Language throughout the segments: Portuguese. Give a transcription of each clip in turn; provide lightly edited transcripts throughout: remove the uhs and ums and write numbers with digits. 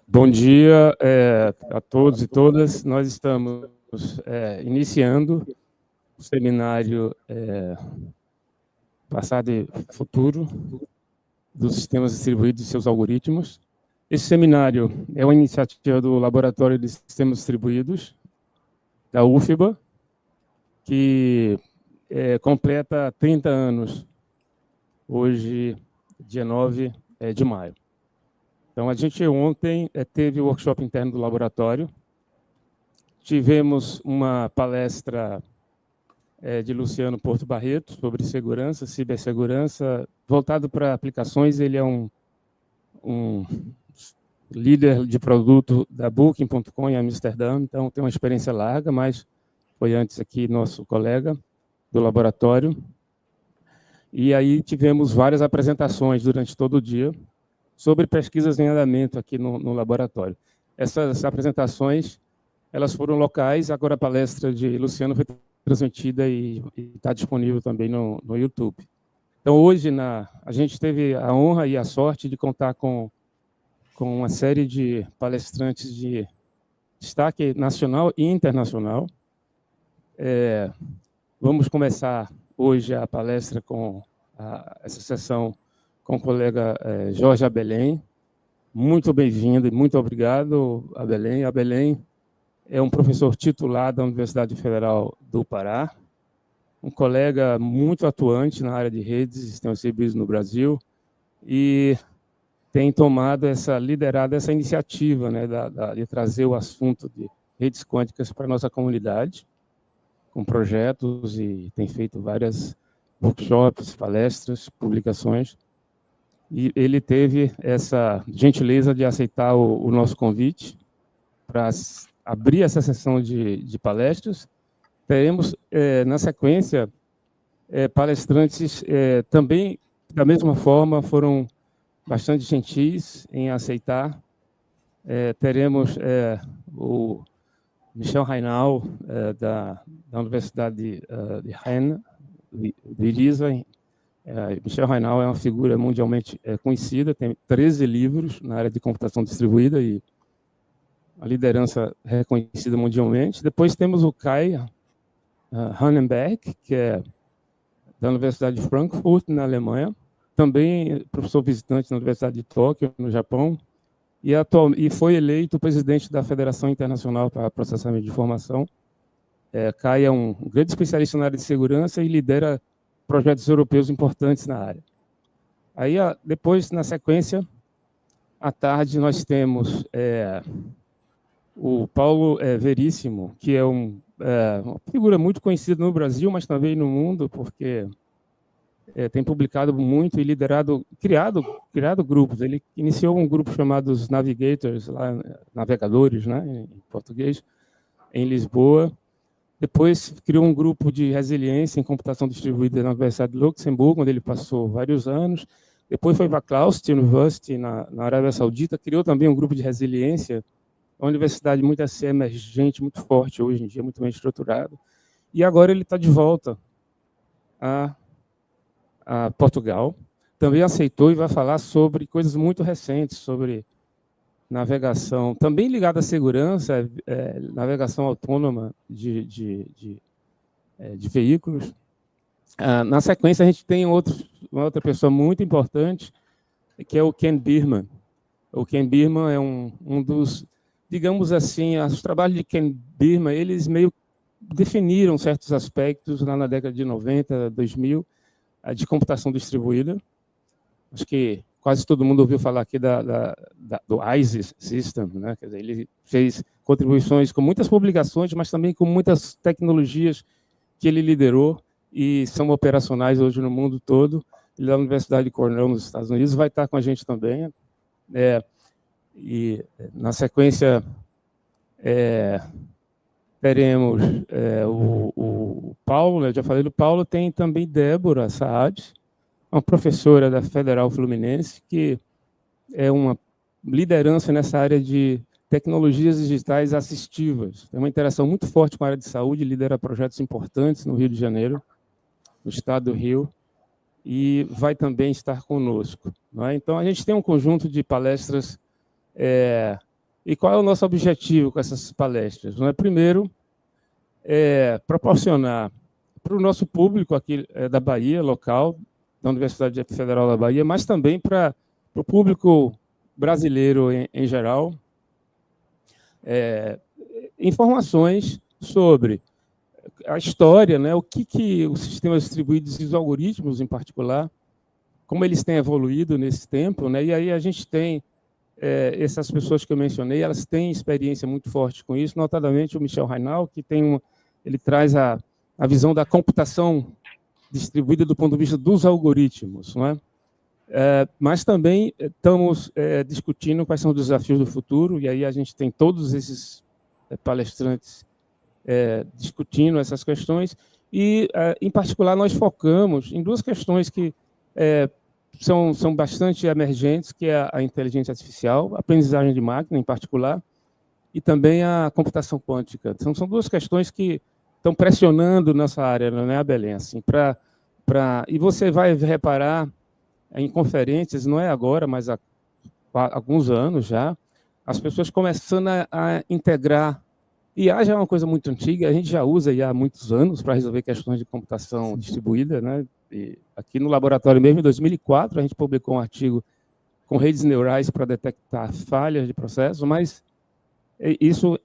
Bom dia a todos e todas. Nós estamos iniciando o seminário Passado e Futuro dos Sistemas Distribuídos e seus Algoritmos. Esse seminário é uma iniciativa do Laboratório de Sistemas Distribuídos, da UFBA, que completa 30 anos, hoje, dia 9 de maio. Então, a gente ontem teve o workshop interno do laboratório, tivemos uma palestra de Luciano Porto Barreto sobre segurança, cibersegurança, voltado para aplicações. Ele é um líder de produto da Booking.com em Amsterdã, então tem uma experiência larga, mas foi antes aqui nosso colega do laboratório. E aí tivemos várias apresentações durante todo o dia sobre pesquisas em andamento aqui no laboratório. Essas apresentações, elas foram locais, agora a palestra de Luciano foi transmitida e está disponível também no YouTube. Então, hoje, a gente teve a honra e a sorte de contar com uma série de palestrantes de destaque nacional e internacional. Vamos começar hoje a palestra com essa sessão com o colega Jorge Abelém. Muito bem-vindo e muito obrigado, Abelém. Abelém é um professor titular da Universidade Federal do Pará, um colega muito atuante na área de redes e sistemas distribuídos no Brasil e tem liderado essa iniciativa, né, de trazer o assunto de redes quânticas para a nossa comunidade, com projetos, e tem feito várias workshops, palestras, publicações. E ele teve essa gentileza de aceitar o nosso convite para abrir essa sessão de palestras. Teremos, na sequência, palestrantes também, da mesma forma, foram bastante gentis em aceitar. Teremos o Michel Reinal, da Universidade de Rennes, de Elisa. Michel Reinal é uma figura mundialmente conhecida, tem 13 livros na área de computação distribuída e a liderança reconhecida mundialmente. Depois temos o Kai Hannenberg, que é da Universidade de Frankfurt, na Alemanha, também professor visitante na Universidade de Tóquio, no Japão, e foi eleito presidente da Federação Internacional para Processamento de Informação. Kai é um grande especialista na área de segurança e lidera projetos europeus importantes na área. Aí, depois, na sequência, à tarde, nós temos o Paulo Veríssimo, que é uma figura muito conhecida no Brasil, mas também no mundo, porque tem publicado muito e criado grupos. Ele iniciou um grupo chamado os Navigators, navegadores, né, em português, em Lisboa. Depois criou um grupo de resiliência em computação distribuída na Universidade de Luxemburgo, onde ele passou vários anos. Depois foi para a Claust University, na Arábia Saudita, criou também um grupo de resiliência, uma universidade muito emergente, muito forte hoje em dia, muito bem estruturada. E agora ele está de volta a Portugal. Também aceitou e vai falar sobre coisas muito recentes, sobre navegação, também ligada à segurança, navegação autônoma de veículos. Na sequência, a gente tem uma outra pessoa muito importante, que é o Ken Birman. O Ken Birman é um dos, digamos assim, os trabalhos de Ken Birman, eles meio definiram certos aspectos lá na década de 90, 2000, de computação distribuída. Acho que quase todo mundo ouviu falar aqui do ISIS System, né? Quer dizer, ele fez contribuições com muitas publicações, mas também com muitas tecnologias que ele liderou e são operacionais hoje no mundo todo. Ele é da Universidade de Cornell, nos Estados Unidos, vai estar com a gente também. E, na sequência, teremos o Paulo, eu já falei do Paulo, tem também Débora Saad, uma professora da Federal Fluminense, que é uma liderança nessa área de tecnologias digitais assistivas. Tem uma interação muito forte com a área de saúde, lidera projetos importantes no Rio de Janeiro, no estado do Rio, e vai também estar conosco. Não é? Então, a gente tem um conjunto de palestras E qual é o nosso objetivo com essas palestras? Não é? Primeiro, proporcionar para o nosso público aqui da Bahia, local, da Universidade Federal da Bahia, mas também para o público brasileiro em geral, informações sobre a história, né, o que os sistemas distribuídos e os algoritmos, em particular, como eles têm evoluído nesse tempo, né, e aí a gente tem essas pessoas que eu mencionei, elas têm experiência muito forte com isso, notadamente o Michel Reinal, que ele traz a visão da computação distribuída do ponto de vista dos algoritmos, não é? Mas também estamos discutindo quais são os desafios do futuro, e aí a gente tem todos esses palestrantes discutindo essas questões, e, em particular, nós focamos em duas questões que são bastante emergentes, que é a inteligência artificial, a aprendizagem de máquina, em particular, e também a computação quântica. São duas questões que estão pressionando nossa área, não é, Belém? Assim, e você vai reparar em conferências, não é agora, mas há alguns anos já, as pessoas começando a integrar. IA já é uma coisa muito antiga, a gente já usa IA há muitos anos para resolver questões de computação distribuída, né? E aqui no laboratório mesmo, em 2004, a gente publicou um artigo com redes neurais para detectar falhas de processo, isso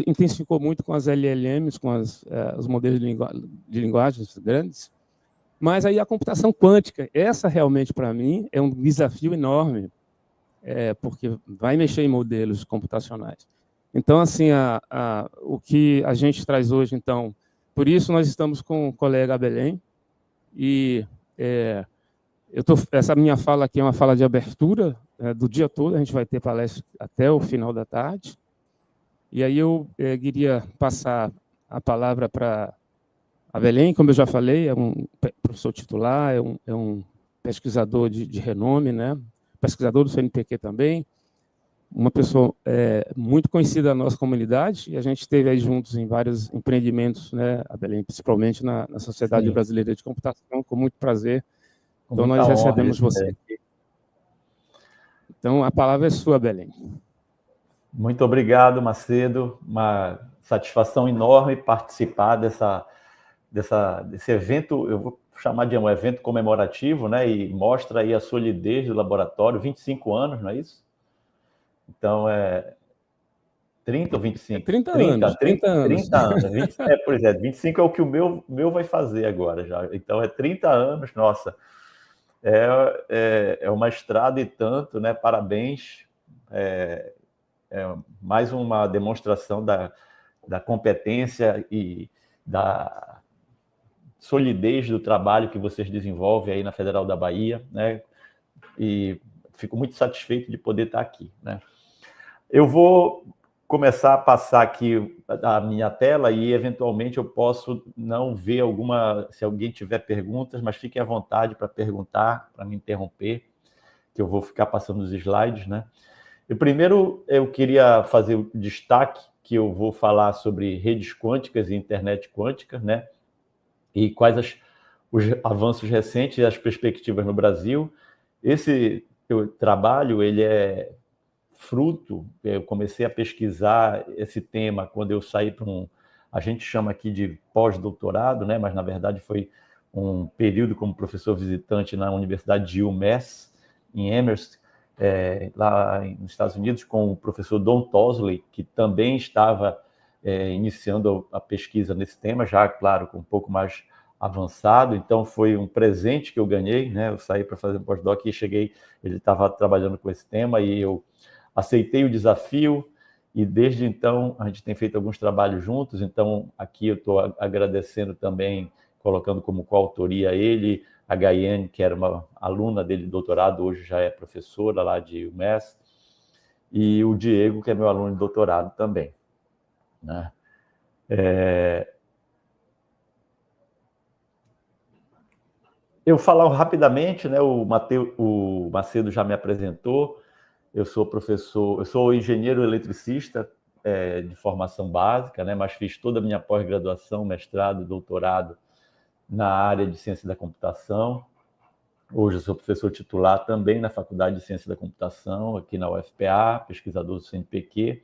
intensificou muito com as LLMs, com os modelos de linguagens grandes. Mas aí a computação quântica, essa realmente, para mim, é um desafio enorme, porque vai mexer em modelos computacionais. Então, assim, o que a gente traz hoje, então, por isso nós estamos com o colega Belém, e essa minha fala aqui é uma fala de abertura do dia todo, a gente vai ter palestra até o final da tarde, e aí eu queria passar a palavra para a Belém, como eu já falei, é um professor titular, é um pesquisador de renome, né? Pesquisador do CNPq também, uma pessoa muito conhecida da nossa comunidade, e a gente esteve aí juntos em vários empreendimentos, né, a Belém, principalmente na Sociedade Brasileira de Computação, com muito prazer. Então, nós recebemos você aqui. Então, a palavra é sua, Belém. Muito obrigado, Macedo. Uma satisfação enorme participar desse evento, eu vou chamar de um evento comemorativo, né, e mostra aí a solidez do laboratório, 25 anos, não é isso? Então, 30 ou 25? 30 anos. 30 anos. 25 é o que o meu vai fazer agora já. Então, 30 anos, nossa. É uma estrada e tanto, né? Parabéns. Mais uma demonstração da competência e da solidez do trabalho que vocês desenvolvem aí na Federal da Bahia, né? E fico muito satisfeito de poder estar aqui, né? Eu vou começar a passar aqui a minha tela e, eventualmente, eu posso não ver se alguém tiver perguntas, mas fiquem à vontade para perguntar, para me interromper, que eu vou ficar passando os slides, né? E primeiro, eu queria fazer o destaque que eu vou falar sobre redes quânticas e internet quântica, né? E quais os avanços recentes e as perspectivas no Brasil. Esse trabalho, ele é fruto, eu comecei a pesquisar esse tema quando eu saí para a gente chama aqui de pós-doutorado, né? Mas na verdade foi um período como professor visitante na Universidade de UMass, em Amherst, lá nos Estados Unidos, com o professor Don Tosley, que também estava iniciando a pesquisa nesse tema, já, claro, com um pouco mais avançado. Então foi um presente que eu ganhei, né? Eu saí para fazer um pós-doc e cheguei, ele estava trabalhando com esse tema e eu aceitei o desafio, e desde então a gente tem feito alguns trabalhos juntos. Então aqui eu estou agradecendo também, colocando como coautoria ele, a Gaiane, que era uma aluna dele de doutorado, hoje já é professora lá de UMass, e o Diego, que é meu aluno de doutorado também, né? Eu falar rapidamente, né? O Macedo já me apresentou. Eu sou professor, eu sou engenheiro eletricista de formação básica, né? Mas fiz toda a minha pós-graduação, mestrado, doutorado na área de ciência da computação. Hoje eu sou professor titular também na Faculdade de Ciência da Computação, aqui na UFPA, pesquisador do CNPq.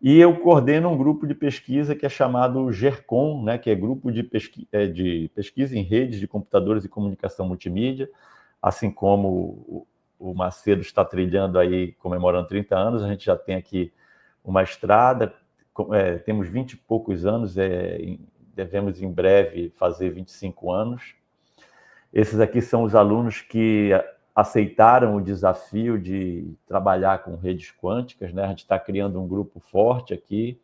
E eu coordeno um grupo de pesquisa que é chamado GERCOM, né, que é Grupo de Pesquisa em Redes de Computadores e Comunicação Multimídia. Assim como o Macedo está trilhando aí, comemorando 30 anos, a gente já tem aqui uma estrada, temos 20 e poucos anos, devemos em breve fazer 25 anos. Esses aqui são os alunos que aceitaram o desafio de trabalhar com redes quânticas, né? A gente está criando um grupo forte aqui.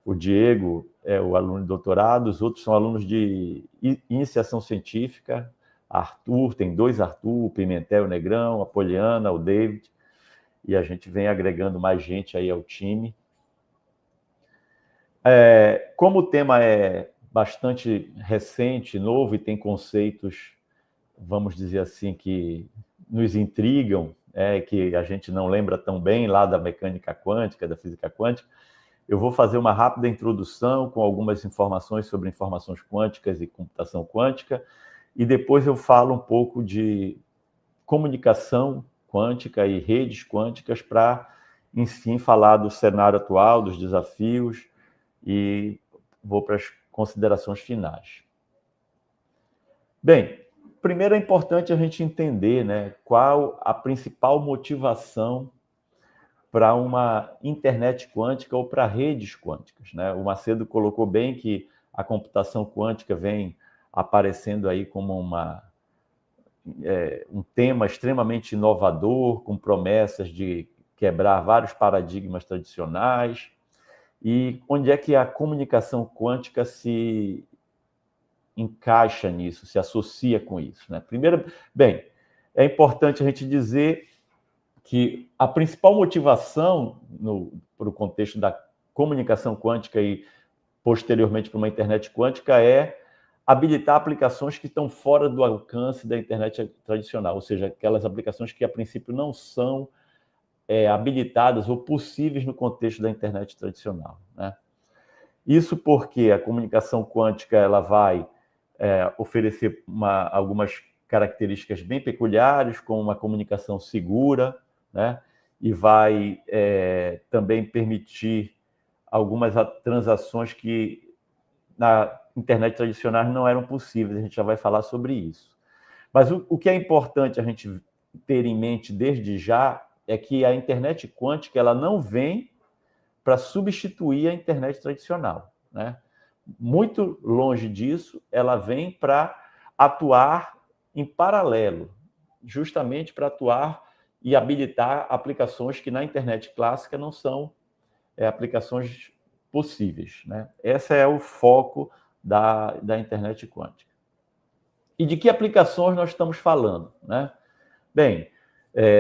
O Diego é o aluno de doutorado, os outros são alunos de iniciação científica. Arthur, tem 2 Arthur, o Pimentel, o Negrão, a Poliana, o David, e a gente vem agregando mais gente aí ao time. Como o tema é bastante recente, novo, e tem conceitos, vamos dizer assim, que nos intrigam, que a gente não lembra tão bem lá da mecânica quântica, da física quântica, eu vou fazer uma rápida introdução com algumas informações sobre informações quânticas e computação quântica, e depois eu falo um pouco de comunicação quântica e redes quânticas para, enfim, falar do cenário atual, dos desafios, e vou para as considerações finais. Bem, primeiro é importante a gente entender, né, qual a principal motivação para uma internet quântica ou para redes quânticas, né? O Macedo colocou bem que a computação quântica vem aparecendo aí como um tema extremamente inovador, com promessas de quebrar vários paradigmas tradicionais. E onde é que a comunicação quântica se encaixa nisso, se associa com isso, né? Primeiro, bem, é importante a gente dizer que a principal motivação para o contexto da comunicação quântica e posteriormente para uma internet quântica é habilitar aplicações que estão fora do alcance da internet tradicional, ou seja, aquelas aplicações que a princípio não são habilitadas ou possíveis no contexto da internet tradicional, né? Isso porque a comunicação quântica ela vai oferecer algumas características bem peculiares, como uma comunicação segura, né? E vai também permitir algumas transações que na internet tradicional não eram possíveis. A gente já vai falar sobre isso. Mas o que é importante a gente ter em mente desde já é que a internet quântica ela não vem para substituir a internet tradicional, né? Muito longe disso, ela vem para atuar em paralelo, justamente para atuar e habilitar aplicações que na internet clássica não são aplicações possíveis, né? Esse é o foco da internet quântica. E de que aplicações nós estamos falando, né? Bem,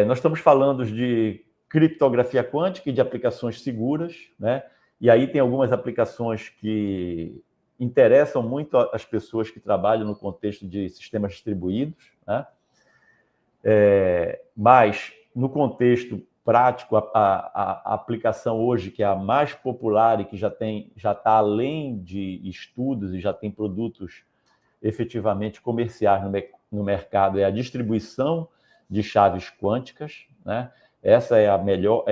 nós estamos falando de criptografia quântica e de aplicações seguras, né? E aí tem algumas aplicações que interessam muito as pessoas que trabalham no contexto de sistemas distribuídos, né? Mas no contexto prático, a aplicação hoje que é a mais popular e que já está além de estudos e já tem produtos efetivamente comerciais no mercado é a distribuição de chaves quânticas, né? Essa é a melhor,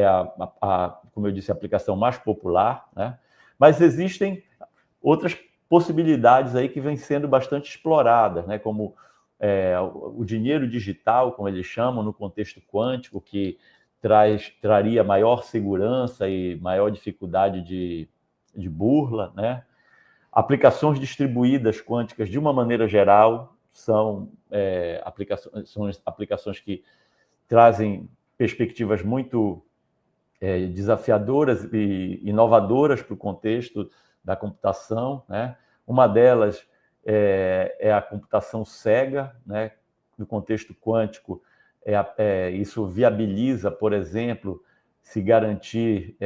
como eu disse, a aplicação mais popular, né? Mas existem outras possibilidades aí que vêm sendo bastante exploradas, né? Como o dinheiro digital, como eles chamam, no contexto quântico, que traria maior segurança e maior dificuldade de burla, né? Aplicações distribuídas quânticas, de uma maneira geral, são aplicações que trazem perspectivas muito desafiadoras e inovadoras para o contexto da computação, né? Uma delas é a computação cega, né? No contexto quântico, isso viabiliza, por exemplo, se garantir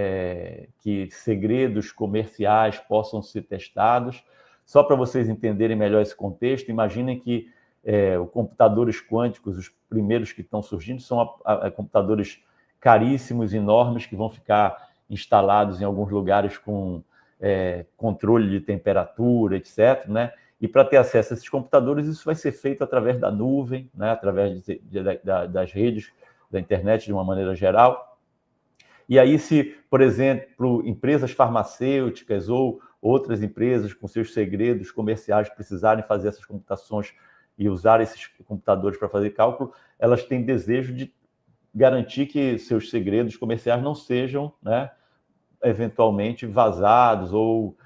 que segredos comerciais possam ser testados. Só para vocês entenderem melhor esse contexto, imaginem que os computadores quânticos, os primeiros que estão surgindo, são computadores caríssimos, enormes, que vão ficar instalados em alguns lugares com controle de temperatura, etc., né? E para ter acesso a esses computadores, isso vai ser feito através da nuvem, né? Através das redes, da internet de uma maneira geral. E aí, se, por exemplo, empresas farmacêuticas ou outras empresas com seus segredos comerciais precisarem fazer essas computações e usar esses computadores para fazer cálculo, elas têm desejo de garantir que seus segredos comerciais não sejam, né, eventualmente vazados ou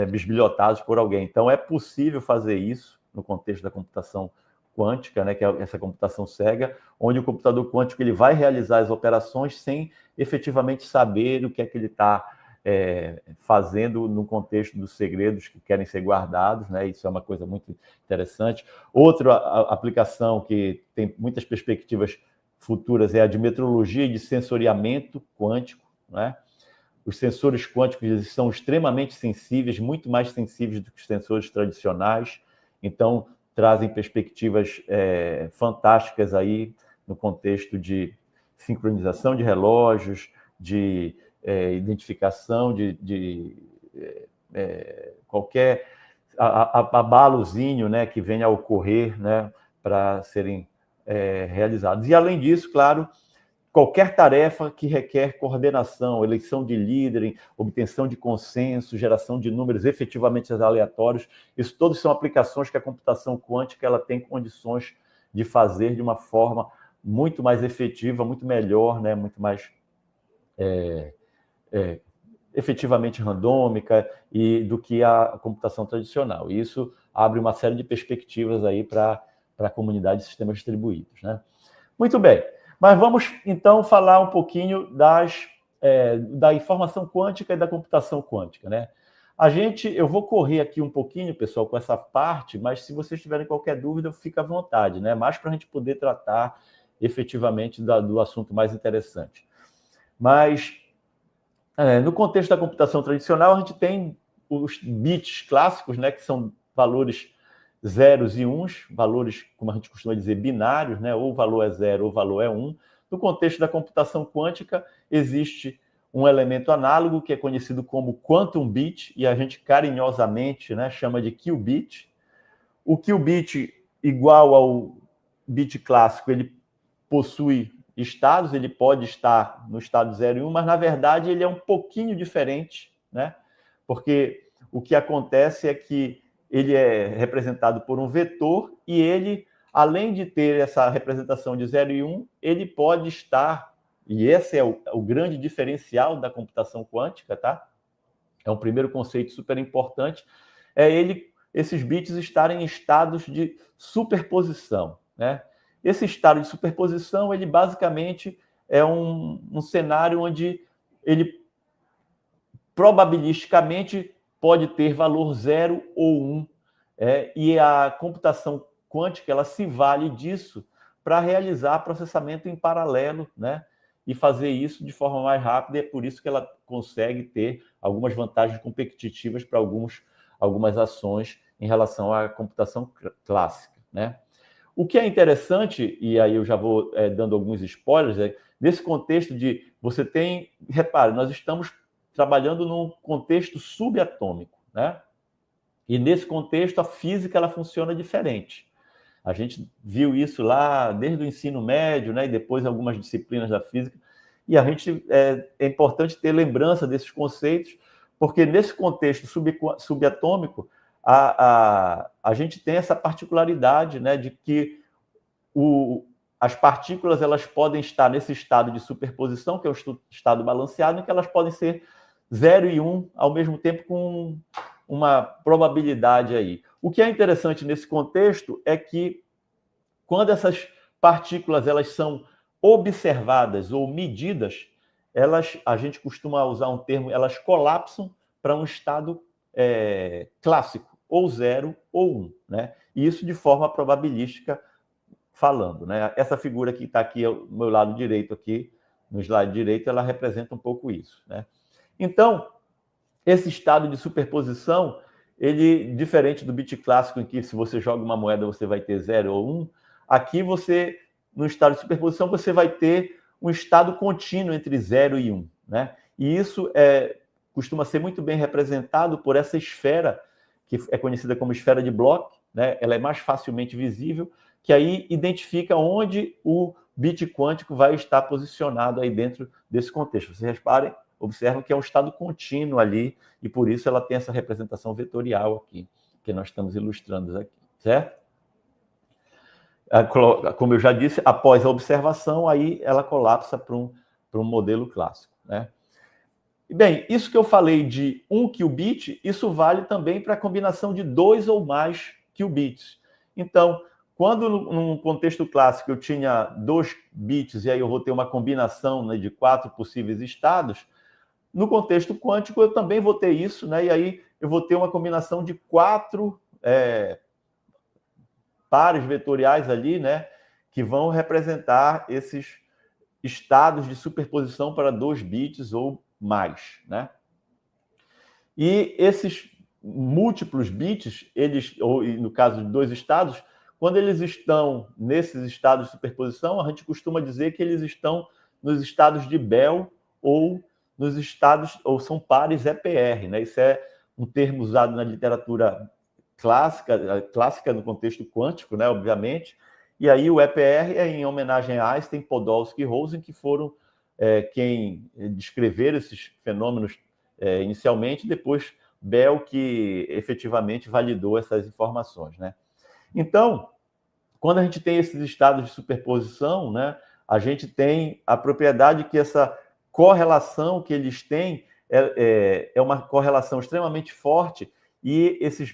bisbilhotados por alguém. Então, é possível fazer isso no contexto da computação quântica, né, que é essa computação cega, onde o computador quântico ele vai realizar as operações sem efetivamente saber o que é que ele está fazendo no contexto dos segredos que querem ser guardados, né? Isso é uma coisa muito interessante. Outra aplicação que tem muitas perspectivas futuras é a de metrologia e de sensoriamento quântico, né? Os sensores quânticos são extremamente sensíveis, muito mais sensíveis do que os sensores tradicionais, então trazem perspectivas fantásticas aí no contexto de sincronização de relógios, de identificação de qualquer abalozinho, né, que venha a ocorrer, né, para serem realizados. E, além disso, claro, qualquer tarefa que requer coordenação, eleição de líder, obtenção de consenso, geração de números efetivamente aleatórios, isso todos são aplicações que a computação quântica ela tem condições de fazer de uma forma muito mais efetiva, muito melhor, né, muito mais efetivamente randômica e do que a computação tradicional. E isso abre uma série de perspectivas aí para a comunidade de sistemas distribuídos, né? Muito bem, mas vamos então falar um pouquinho da informação quântica e da computação quântica, né? Eu vou correr aqui um pouquinho, pessoal, com essa parte, mas se vocês tiverem qualquer dúvida, fica à vontade, né? Mais para a gente poder tratar efetivamente do assunto mais interessante. Mas no contexto da computação tradicional, a gente tem os bits clássicos, né, que são valores zeros e uns, valores, como a gente costuma dizer, binários, né, ou o valor é 0 ou o valor é 1. No contexto da computação quântica, existe um elemento análogo que é conhecido como quantum bit, e a gente carinhosamente, né, chama de qubit. O qubit, igual ao bit clássico, ele possui estados, ele pode estar no estado 0 e 1, mas na verdade ele é um pouquinho diferente, né? Porque o que acontece é que ele é representado por um vetor e ele, além de ter essa representação de 0 e 1, ele pode estar, e esse é o grande diferencial da computação quântica, tá? É um primeiro conceito super importante, esses bits estarem em estados de superposição, né? Esse estado de superposição, ele basicamente é um cenário onde ele probabilisticamente pode ter valor 0 ou 1. E a computação quântica ela se vale disso para realizar processamento em paralelo, né? E fazer isso de forma mais rápida, e é por isso que ela consegue ter algumas vantagens competitivas para algumas ações em relação à computação clássica, né? O que é interessante, e aí eu já vou dando alguns spoilers, nesse contexto de você tem... Repare, nós estamos trabalhando num contexto subatômico, né? E nesse contexto a física ela funciona diferente. A gente viu isso lá desde o ensino médio, né? E depois algumas disciplinas da física. E a gente é importante ter lembrança desses conceitos, porque nesse contexto subatômico a gente tem essa particularidade, né, de que as partículas elas podem estar nesse estado de superposição, que é o estado balanceado, em que elas podem ser 0 e 1 ao mesmo tempo, com uma probabilidade aí. O que é interessante nesse contexto é que quando essas partículas elas são observadas ou medidas, a gente costuma usar um termo, elas colapsam para um estado clássico, ou 0 ou 1, né? E isso de forma probabilística falando, né? Essa figura que está aqui ao meu lado direito, aqui no slide direito, ela representa um pouco isso, né? Então, esse estado de superposição, ele, diferente do bit clássico, em que se você joga uma moeda você vai ter 0 ou 1, aqui você, no estado de superposição, você vai ter um estado contínuo entre 0 e 1, né? E isso costuma ser muito bem representado por essa esfera que é conhecida como esfera de Bloch, né? Ela é mais facilmente visível, que aí identifica onde o bit quântico vai estar posicionado aí dentro desse contexto. Vocês observam que é um estado contínuo ali, e por isso ela tem essa representação vetorial aqui, que nós estamos ilustrando aqui, certo? Como eu já disse, após a observação, aí ela colapsa para um modelo clássico, né? Bem, isso que eu falei de 1 qubit, isso vale também para a combinação de 2 ou mais qubits. Então, quando num contexto clássico eu tinha 2 bits e aí eu vou ter uma combinação, né, de 4 possíveis estados, no contexto quântico eu também vou ter isso, né, e aí eu vou ter uma combinação de 4 pares vetoriais ali, né, que vão representar esses estados de superposição para 2 bits ou mais, né? E esses múltiplos bits, ou no caso de 2 estados, quando eles estão nesses estados de superposição, a gente costuma dizer que eles estão nos estados de Bell ou nos estados, ou são pares EPR, né? Isso é um termo usado na literatura clássica no contexto quântico, né? Obviamente. E aí o EPR é em homenagem a Einstein, Podolsky e Rosen, que foram quem descreveram esses fenômenos inicialmente, depois Bell que efetivamente validou essas informações, né? Então, quando a gente tem esses estados de superposição, né, a gente tem a propriedade que essa correlação que eles têm é uma correlação extremamente forte, e esses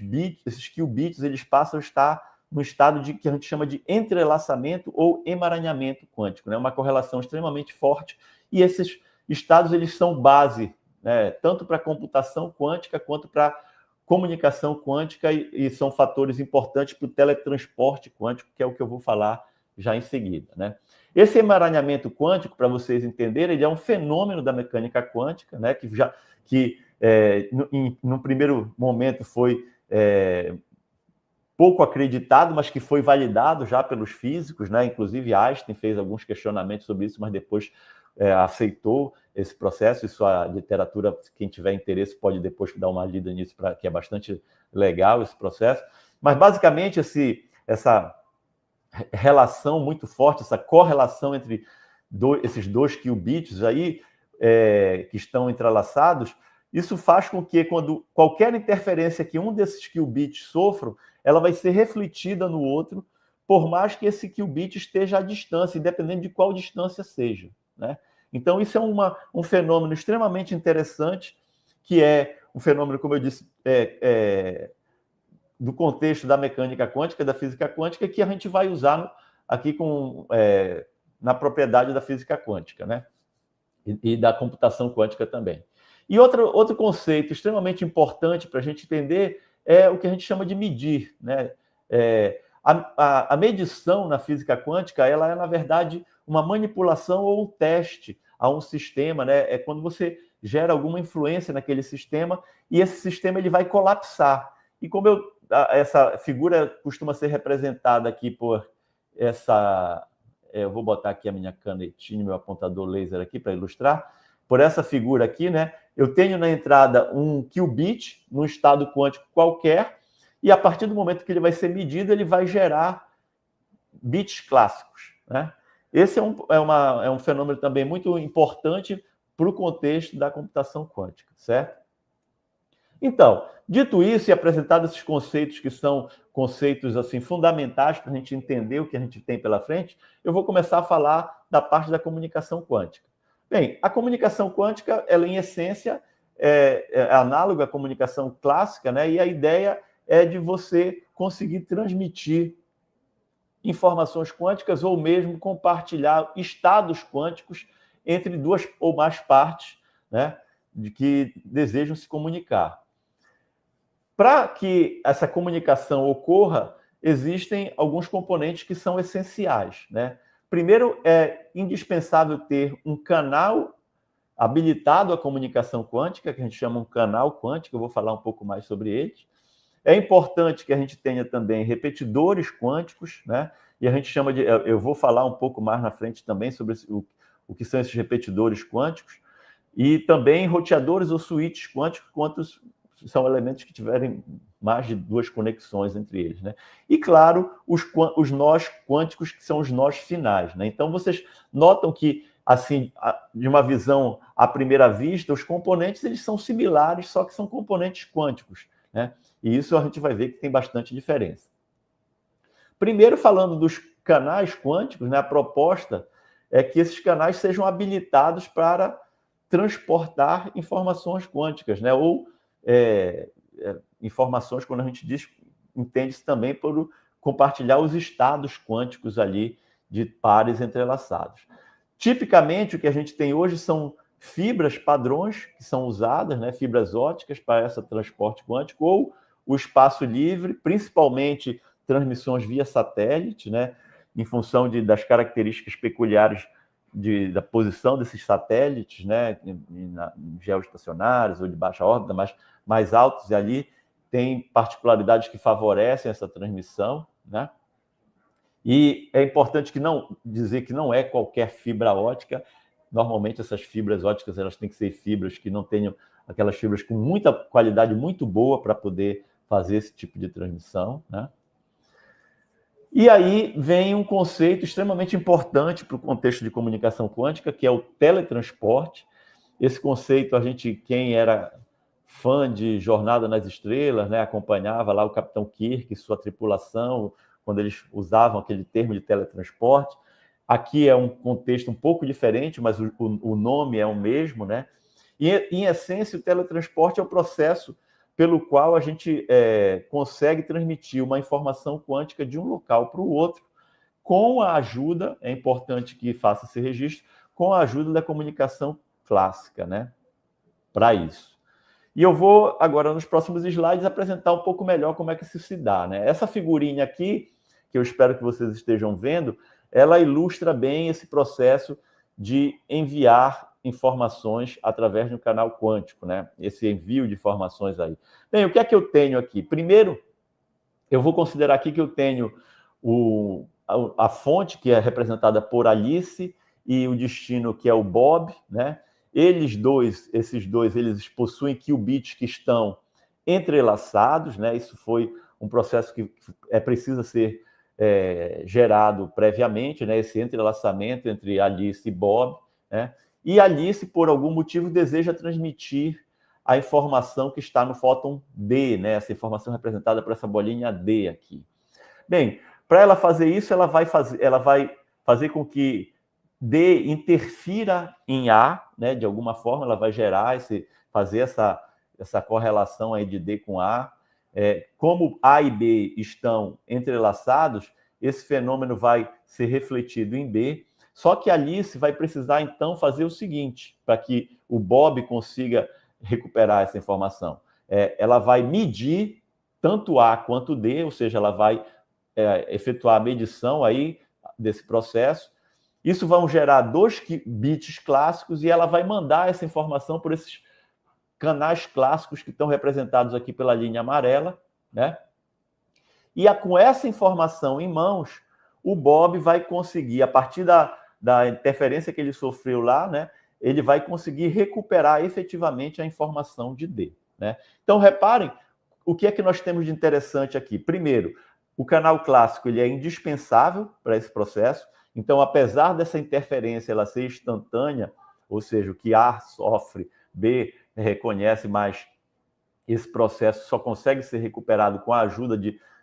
qubits, eles passam a estar no estado que a gente chama de entrelaçamento ou emaranhamento quântico, né? Uma correlação extremamente forte, e esses estados eles são base, né, tanto para a computação quântica quanto para comunicação quântica, e são fatores importantes para o teletransporte quântico, que é o que eu vou falar já em seguida, né? Esse emaranhamento quântico, para vocês entenderem, ele é um fenômeno da mecânica quântica, né, no primeiro momento foi pouco acreditado, mas que foi validado já pelos físicos, né? Inclusive Einstein fez alguns questionamentos sobre isso, mas depois aceitou esse processo. Isso a literatura, quem tiver interesse pode depois dar uma lida nisso, que é bastante legal esse processo. Mas basicamente essa relação muito forte, essa correlação entre esses 2 qubits aí que estão entrelaçados, isso faz com que quando qualquer interferência que um desses qubits sofra, ela vai ser refletida no outro, por mais que esse qubit esteja à distância, independente de qual distância seja, né? Então, isso é um fenômeno extremamente interessante, que é um fenômeno, como eu disse, do contexto da mecânica quântica, da física quântica, que a gente vai usar aqui na propriedade da física quântica, né? E da computação quântica também. E outro conceito extremamente importante para a gente entender é o que a gente chama de medir, né? A medição na física quântica, ela é, na verdade, uma manipulação ou um teste a um sistema, né? É quando você gera alguma influência naquele sistema e esse sistema ele vai colapsar. E como essa figura costuma ser representada aqui por essa... eu vou botar aqui a minha canetinha, meu apontador laser aqui para ilustrar. Por essa figura aqui, né? Eu tenho na entrada um qubit num estado quântico qualquer, e a partir do momento que ele vai ser medido, ele vai gerar bits clássicos, né? Esse é um fenômeno também muito importante para o contexto da computação quântica, certo? Então, dito isso e apresentado esses conceitos que são conceitos assim fundamentais para a gente entender o que a gente tem pela frente, eu vou começar a falar da parte da comunicação quântica. Bem, a comunicação quântica, ela em essência é análoga à comunicação clássica, né? E a ideia é de você conseguir transmitir informações quânticas ou mesmo compartilhar estados quânticos entre 2 ou mais partes, né, de que desejam se comunicar. Para que essa comunicação ocorra, existem alguns componentes que são essenciais, né? Primeiro, é indispensável ter um canal habilitado à comunicação quântica, que a gente chama um canal quântico, eu vou falar um pouco mais sobre eles. É importante que a gente tenha também repetidores quânticos, né? E a gente chama de... Eu vou falar um pouco mais na frente também sobre o que são esses repetidores quânticos. E também roteadores ou switches quânticos, são elementos que tiverem mais de 2 conexões entre eles, né? E, claro, os nós quânticos, que são os nós finais, né? Então, vocês notam que, assim, de uma visão à primeira vista, os componentes eles são similares, só que são componentes quânticos, né? E isso a gente vai ver que tem bastante diferença. Primeiro, falando dos canais quânticos, né, a proposta é que esses canais sejam habilitados para transportar informações quânticas, né? Ou informações, quando a gente diz, entende-se também por compartilhar os estados quânticos ali de pares entrelaçados. Tipicamente, o que a gente tem hoje são fibras padrões que são usadas, né? Fibras ópticas para esse transporte quântico, ou o espaço livre, principalmente transmissões via satélite, né? Em função das características peculiares da posição desses satélites, né? Geoestacionários ou de baixa órbita, mas mais altos, e ali tem particularidades que favorecem essa transmissão, né? E é importante dizer que não é qualquer fibra ótica. Normalmente essas fibras óticas elas têm que ser fibras que não tenham aquelas fibras com muita qualidade muito boa para poder fazer esse tipo de transmissão, né? E aí vem um conceito extremamente importante para o contexto de comunicação quântica, que é o teletransporte. Esse conceito, quem era fã de Jornada nas Estrelas, né, acompanhava lá o Capitão Kirk e sua tripulação, quando eles usavam aquele termo de teletransporte. Aqui é um contexto um pouco diferente, mas o nome é o mesmo, né? E, em essência, o teletransporte é o processo pelo qual a gente consegue transmitir uma informação quântica de um local para o outro, com a ajuda, é importante que faça esse registro, com a ajuda da comunicação clássica, né? Para isso. E eu vou, agora, nos próximos slides, apresentar um pouco melhor como é que isso se dá, né? Essa figurinha aqui, que eu espero que vocês estejam vendo, ela ilustra bem esse processo de enviar informações através de um canal quântico, né? Esse envio de informações aí. Bem, o que é que eu tenho aqui? Primeiro, eu vou considerar aqui que eu tenho a fonte, que é representada por Alice, e o destino, que é o Bob, né? Esses dois, eles possuem qubits que estão entrelaçados, né? Isso foi um processo que precisa ser gerado previamente, né? Esse entrelaçamento entre Alice e Bob, né? E Alice, por algum motivo, deseja transmitir a informação que está no fóton D, né? Essa informação representada por essa bolinha D aqui. Bem, para ela fazer isso, ela vai fazer com que D interfira em A, né? De alguma forma, ela vai fazer essa correlação aí de D com A. Como A e B estão entrelaçados, esse fenômeno vai ser refletido em B. Só que a Alice vai precisar, então, fazer o seguinte, para que o Bob consiga recuperar essa informação. Ela vai medir tanto A quanto D, ou seja, ela vai efetuar a medição aí desse processo. Isso vai gerar 2 bits clássicos e ela vai mandar essa informação por esses canais clássicos que estão representados aqui pela linha amarela, né? E com essa informação em mãos, o Bob vai conseguir, a partir da interferência que ele sofreu lá, né? Ele vai conseguir recuperar efetivamente a informação de D, né? Então, reparem, o que é que nós temos de interessante aqui? Primeiro, o canal clássico ele é indispensável para esse processo. Então, apesar dessa interferência ela ser instantânea, ou seja, o que A sofre, B reconhece, mas esse processo só consegue ser recuperado com a ajuda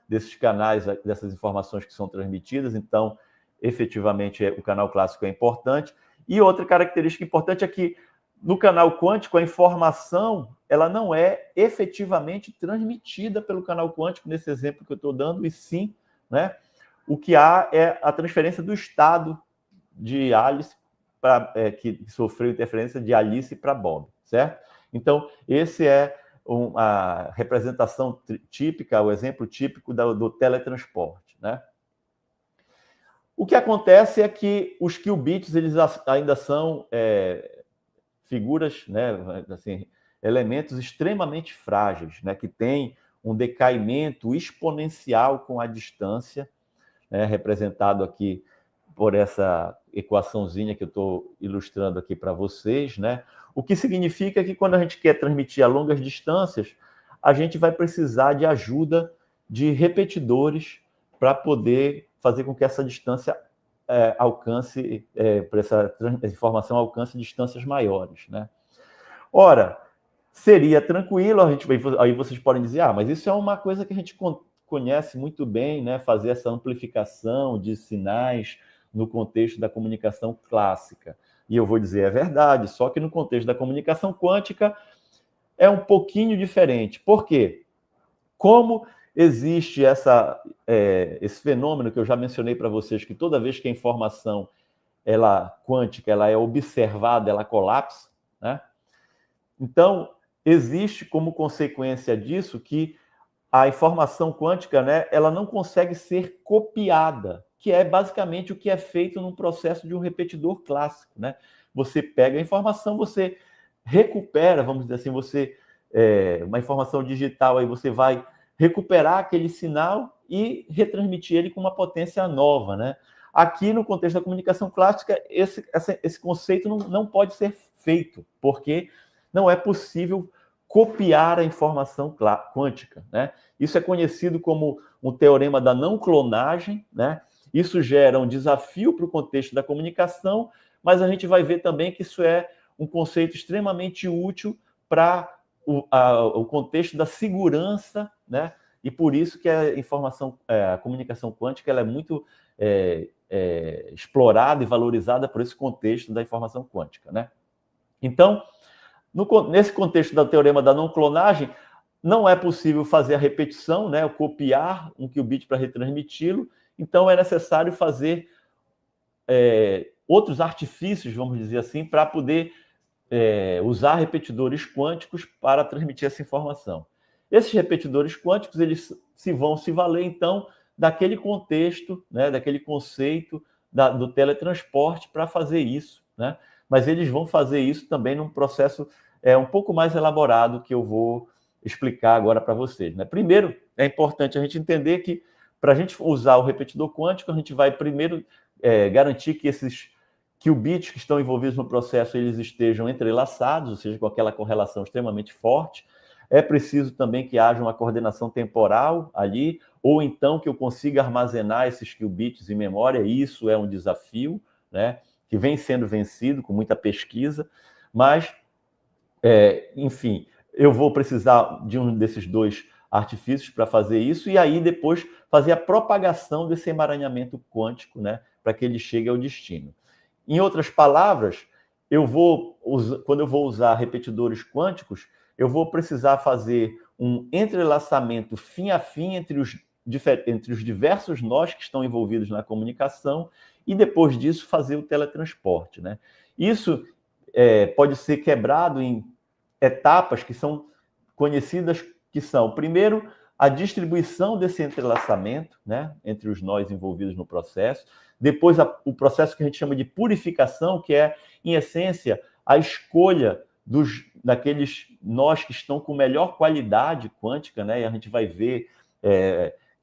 desses canais, dessas informações que são transmitidas. Então, efetivamente, o canal clássico é importante. E outra característica importante é que no canal quântico a informação ela não é efetivamente transmitida pelo canal quântico, nesse exemplo que eu estou dando, e sim, né, o que há é a transferência do estado de Alice, que sofreu interferência de Alice para Bob, certo? Então, esse é a representação típica, o exemplo típico do teletransporte, né? O que acontece é que os qubits eles ainda são figuras, né, assim, elementos extremamente frágeis, né, que têm um decaimento exponencial com a distância, né, representado aqui por essa equaçãozinha que eu estou ilustrando aqui para vocês, né? O que significa que quando a gente quer transmitir a longas distâncias, a gente vai precisar de ajuda de repetidores para poder fazer com que essa distância alcance, para essa informação alcance distâncias maiores, né? Ora, seria tranquilo, aí vocês podem dizer, mas isso é uma coisa que a gente conhece muito bem, né? Fazer essa amplificação de sinais no contexto da comunicação clássica. E eu vou dizer, é verdade, só que no contexto da comunicação quântica é um pouquinho diferente. Por quê? Como existe esse fenômeno que eu já mencionei para vocês, que toda vez que a informação quântica ela é observada, ela colapsa, né? Então, existe como consequência disso que a informação quântica, né, ela não consegue ser copiada, que é basicamente o que é feito num processo de um repetidor clássico, né? Você pega a informação, você recupera, vamos dizer assim, uma informação digital, aí você vai recuperar aquele sinal e retransmitir ele com uma potência nova, né? Aqui, no contexto da comunicação clássica, esse conceito não pode ser feito, porque não é possível copiar a informação quântica, né? Isso é conhecido como um teorema da não clonagem, né? Isso gera um desafio para o contexto da comunicação, mas a gente vai ver também que isso é um conceito extremamente útil para o contexto da segurança, né? E por isso que a comunicação quântica ela é muito explorada e valorizada por esse contexto da informação quântica, né? Então, nesse contexto do teorema da não clonagem, não é possível fazer a repetição, né, copiar um qubit para retransmiti-lo, então é necessário fazer outros artifícios, vamos dizer assim, para poder usar repetidores quânticos para transmitir essa informação. Esses repetidores quânticos, eles vão se valer, então, daquele contexto, né, daquele conceito do teletransporte para fazer isso, né? Mas eles vão fazer isso também num processo um pouco mais elaborado que eu vou explicar agora para vocês, né? Primeiro, é importante a gente entender que para a gente usar o repetidor quântico, a gente vai primeiro garantir que esses qubits que estão envolvidos no processo eles estejam entrelaçados, ou seja, com aquela correlação extremamente forte. É preciso também que haja uma coordenação temporal ali, ou então que eu consiga armazenar esses qubits em memória. Isso é um desafio, né, que vem sendo vencido com muita pesquisa, mas, enfim, eu vou precisar de um desses dois artifícios para fazer isso, e aí depois fazer a propagação desse emaranhamento quântico, né, para que ele chegue ao destino. Em outras palavras, quando eu vou usar repetidores quânticos, eu vou precisar fazer um entrelaçamento fim a fim entre os diversos nós que estão envolvidos na comunicação e depois disso fazer o teletransporte, né? Isso pode ser quebrado em etapas que são conhecidas, que são, primeiro, a distribuição desse entrelaçamento, né, entre os nós envolvidos no processo, depois o processo que a gente chama de purificação, que é, em essência, a escolha daqueles nós que estão com melhor qualidade quântica, né? E a gente vai ver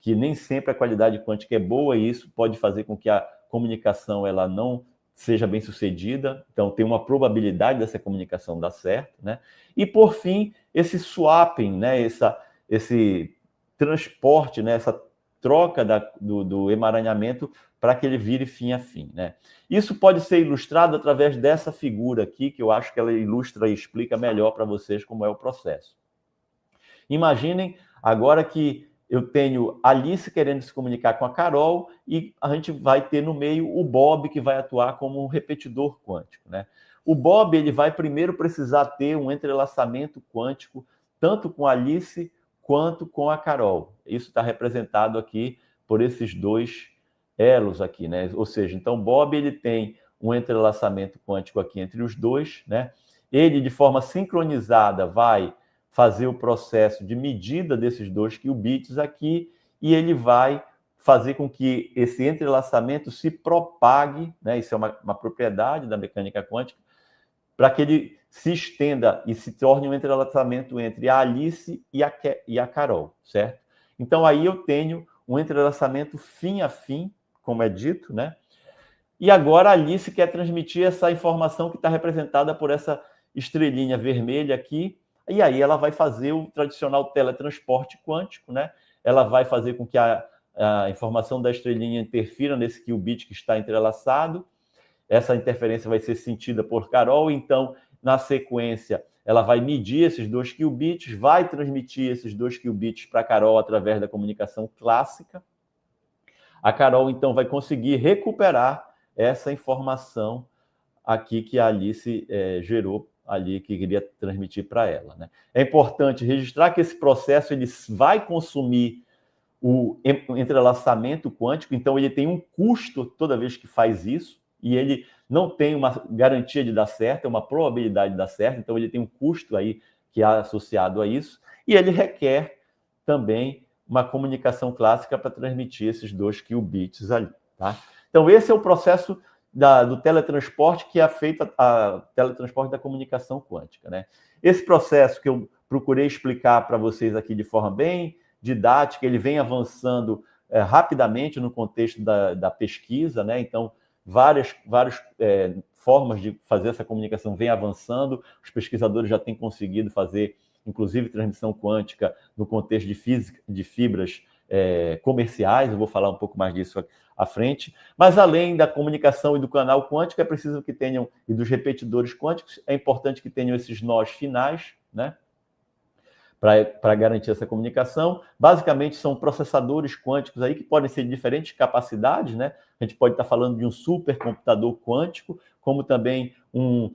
que nem sempre a qualidade quântica é boa, e isso pode fazer com que a comunicação ela não seja bem sucedida, então tem uma probabilidade dessa comunicação dar certo, né? E por fim, esse swapping, né? Esse transporte, né? Essa troca do emaranhamento para que ele vire fim a fim, né? Isso pode ser ilustrado através dessa figura aqui, que eu acho que ela ilustra e explica melhor para vocês como é o processo. Imaginem agora que eu tenho Alice querendo se comunicar com a Carol e a gente vai ter no meio o Bob, que vai atuar como um repetidor quântico, né? O Bob ele vai primeiro precisar ter um entrelaçamento quântico tanto com a Alice quanto com a Carol. Isso está representado aqui por esses dois elos aqui, né? Ou seja, então Bob ele tem um entrelaçamento quântico aqui entre os dois, né? Ele, de forma sincronizada, vai fazer o processo de medida desses dois qubits aqui e ele vai fazer com que esse entrelaçamento se propague, né? Isso é uma propriedade da mecânica quântica, para que ele se estenda e se torne um entrelaçamento entre a Alice e a Carol, certo? Então, aí eu tenho um entrelaçamento fim a fim, como é dito, né? E agora a Alice quer transmitir essa informação que está representada por essa estrelinha vermelha aqui e aí ela vai fazer o tradicional teletransporte quântico, né? Ela vai fazer com que a informação da estrelinha interfira nesse qubit que está entrelaçado. Essa interferência vai ser sentida por Carol, então, na sequência, ela vai medir esses 2 qubits, vai transmitir esses 2 qubits para a Carol através da comunicação clássica. A Carol, então, vai conseguir recuperar essa informação aqui que a Alice gerou ali, que queria transmitir para ela, né? É importante registrar que esse processo ele vai consumir o entrelaçamento quântico, então ele tem um custo toda vez que faz isso, e ele não tem uma garantia de dar certo, é uma probabilidade de dar certo, então ele tem um custo aí que é associado a isso, e ele requer também uma comunicação clássica para transmitir esses 2 qubits ali, tá? Então esse é o processo do teletransporte, que é feito a teletransporte da comunicação quântica, né? Esse processo que eu procurei explicar para vocês aqui de forma bem didática, ele vem avançando rapidamente no contexto da pesquisa, né? Então, várias formas de fazer essa comunicação vem avançando, os pesquisadores já têm conseguido fazer, inclusive, transmissão quântica no contexto de física, de fibras comerciais, eu vou falar um pouco mais disso à frente, mas além da comunicação e do canal quântico, é preciso que tenham, e dos repetidores quânticos, é importante que tenham esses nós finais, né? Para garantir essa comunicação. Basicamente, são processadores quânticos aí que podem ser de diferentes capacidades, né? A gente pode estar falando de um supercomputador quântico, como também um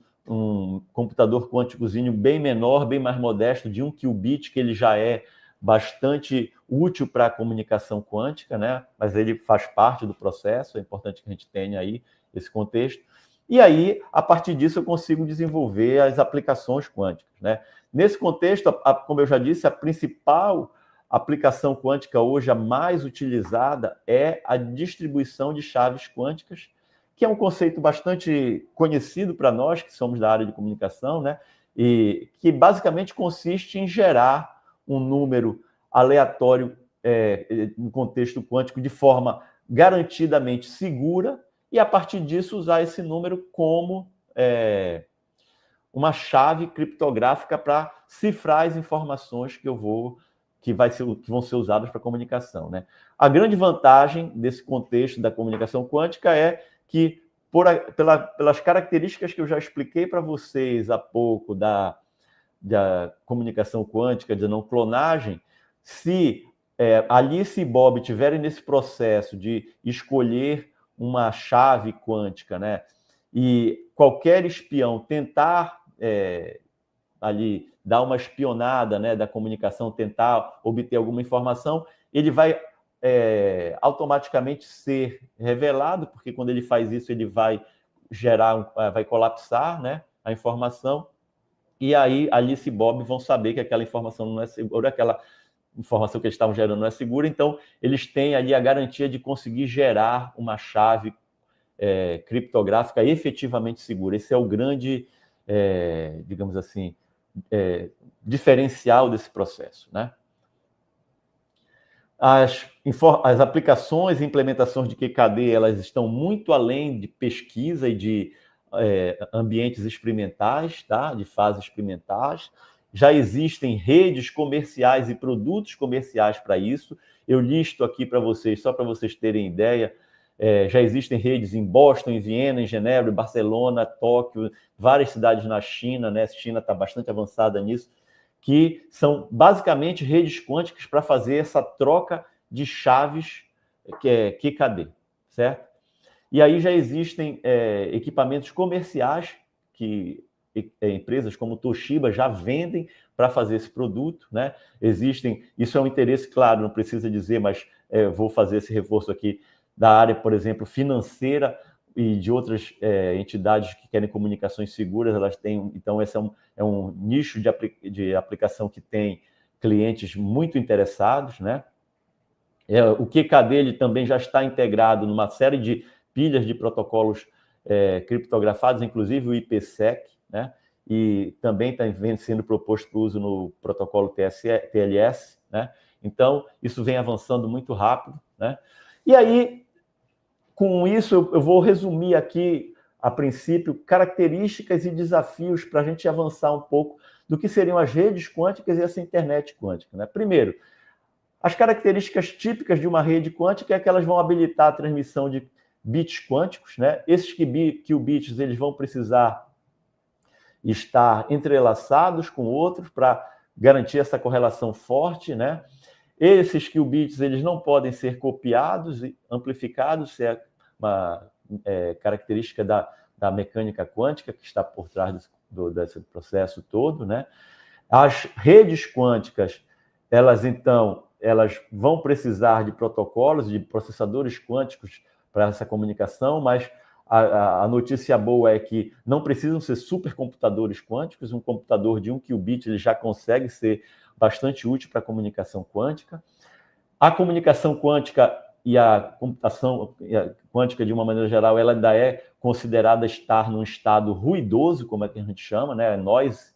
computador quânticozinho bem menor, bem mais modesto, de 1 qubit, que ele já é bastante útil para a comunicação quântica, né? Mas ele faz parte do processo, é importante que a gente tenha aí esse contexto. E aí, a partir disso, eu consigo desenvolver as aplicações quânticas, né? Nesse contexto, como eu já disse, a principal aplicação quântica hoje, a mais utilizada, é a distribuição de chaves quânticas, que é um conceito bastante conhecido para nós, que somos da área de comunicação, né? E que basicamente consiste em gerar um número aleatório no contexto quântico de forma garantidamente segura, e a partir disso usar esse número como uma chave criptográfica para cifrar as informações que vão ser usadas para comunicação, né? A grande vantagem desse contexto da comunicação quântica é que, pelas características que eu já expliquei para vocês há pouco da comunicação quântica, de não clonagem, se Alice e Bob estiverem nesse processo de escolher uma chave quântica, né, e qualquer espião tentar ali dar uma espionada, né, da comunicação, tentar obter alguma informação, ele vai automaticamente ser revelado, porque quando ele faz isso, ele vai vai colapsar, né, a informação, e aí Alice e Bob vão saber que aquela informação não é segura, aquela informação que eles estavam gerando não é segura, então eles têm ali a garantia de conseguir gerar uma chave criptográfica efetivamente segura. Esse é o grande, digamos assim, diferencial desse processo, né? As aplicações e implementações de QKD, elas estão muito além de pesquisa e de ambientes experimentais, tá? De fases experimentais. Já existem redes comerciais e produtos comerciais para isso. Eu listo aqui para vocês, só para vocês terem ideia, já existem redes em Boston, em Viena, em Genebra, em Barcelona, Tóquio, várias cidades na China, né? A China está bastante avançada nisso, que são basicamente redes quânticas para fazer essa troca de chaves QKD, certo? E aí já existem equipamentos comerciais que empresas como Toshiba já vendem para fazer esse produto, né? Isso é um interesse, claro, não precisa dizer, mas vou fazer esse reforço aqui, da área, por exemplo, financeira e de outras entidades que querem comunicações seguras, elas têm. Então, esse é um nicho de aplicação que tem clientes muito interessados, né? O QKD ele também já está integrado numa série de pilhas de protocolos criptografados, inclusive o IPsec, né? E também está sendo proposto para uso no protocolo TLS, né? Então, isso vem avançando muito rápido, né? E aí, com isso, eu vou resumir aqui a princípio, características e desafios para a gente avançar um pouco do que seriam as redes quânticas e essa internet quântica, né? Primeiro, as características típicas de uma rede quântica é que elas vão habilitar a transmissão de bits quânticos, né? Esses qubits eles vão precisar estar entrelaçados com outros para garantir essa correlação forte, né? Esses qubits eles não podem ser copiados e amplificados, isso é uma característica da mecânica quântica que está por trás desse processo todo, né? As redes quânticas, elas vão precisar de protocolos, de processadores quânticos para essa comunicação, mas a notícia boa é que não precisam ser supercomputadores quânticos, um computador de 1 qubit ele já consegue ser bastante útil para a comunicação quântica. A comunicação quântica e a computação quântica, de uma maneira geral, ela ainda é considerada estar num estado ruidoso, como é que a gente chama, né? Noise,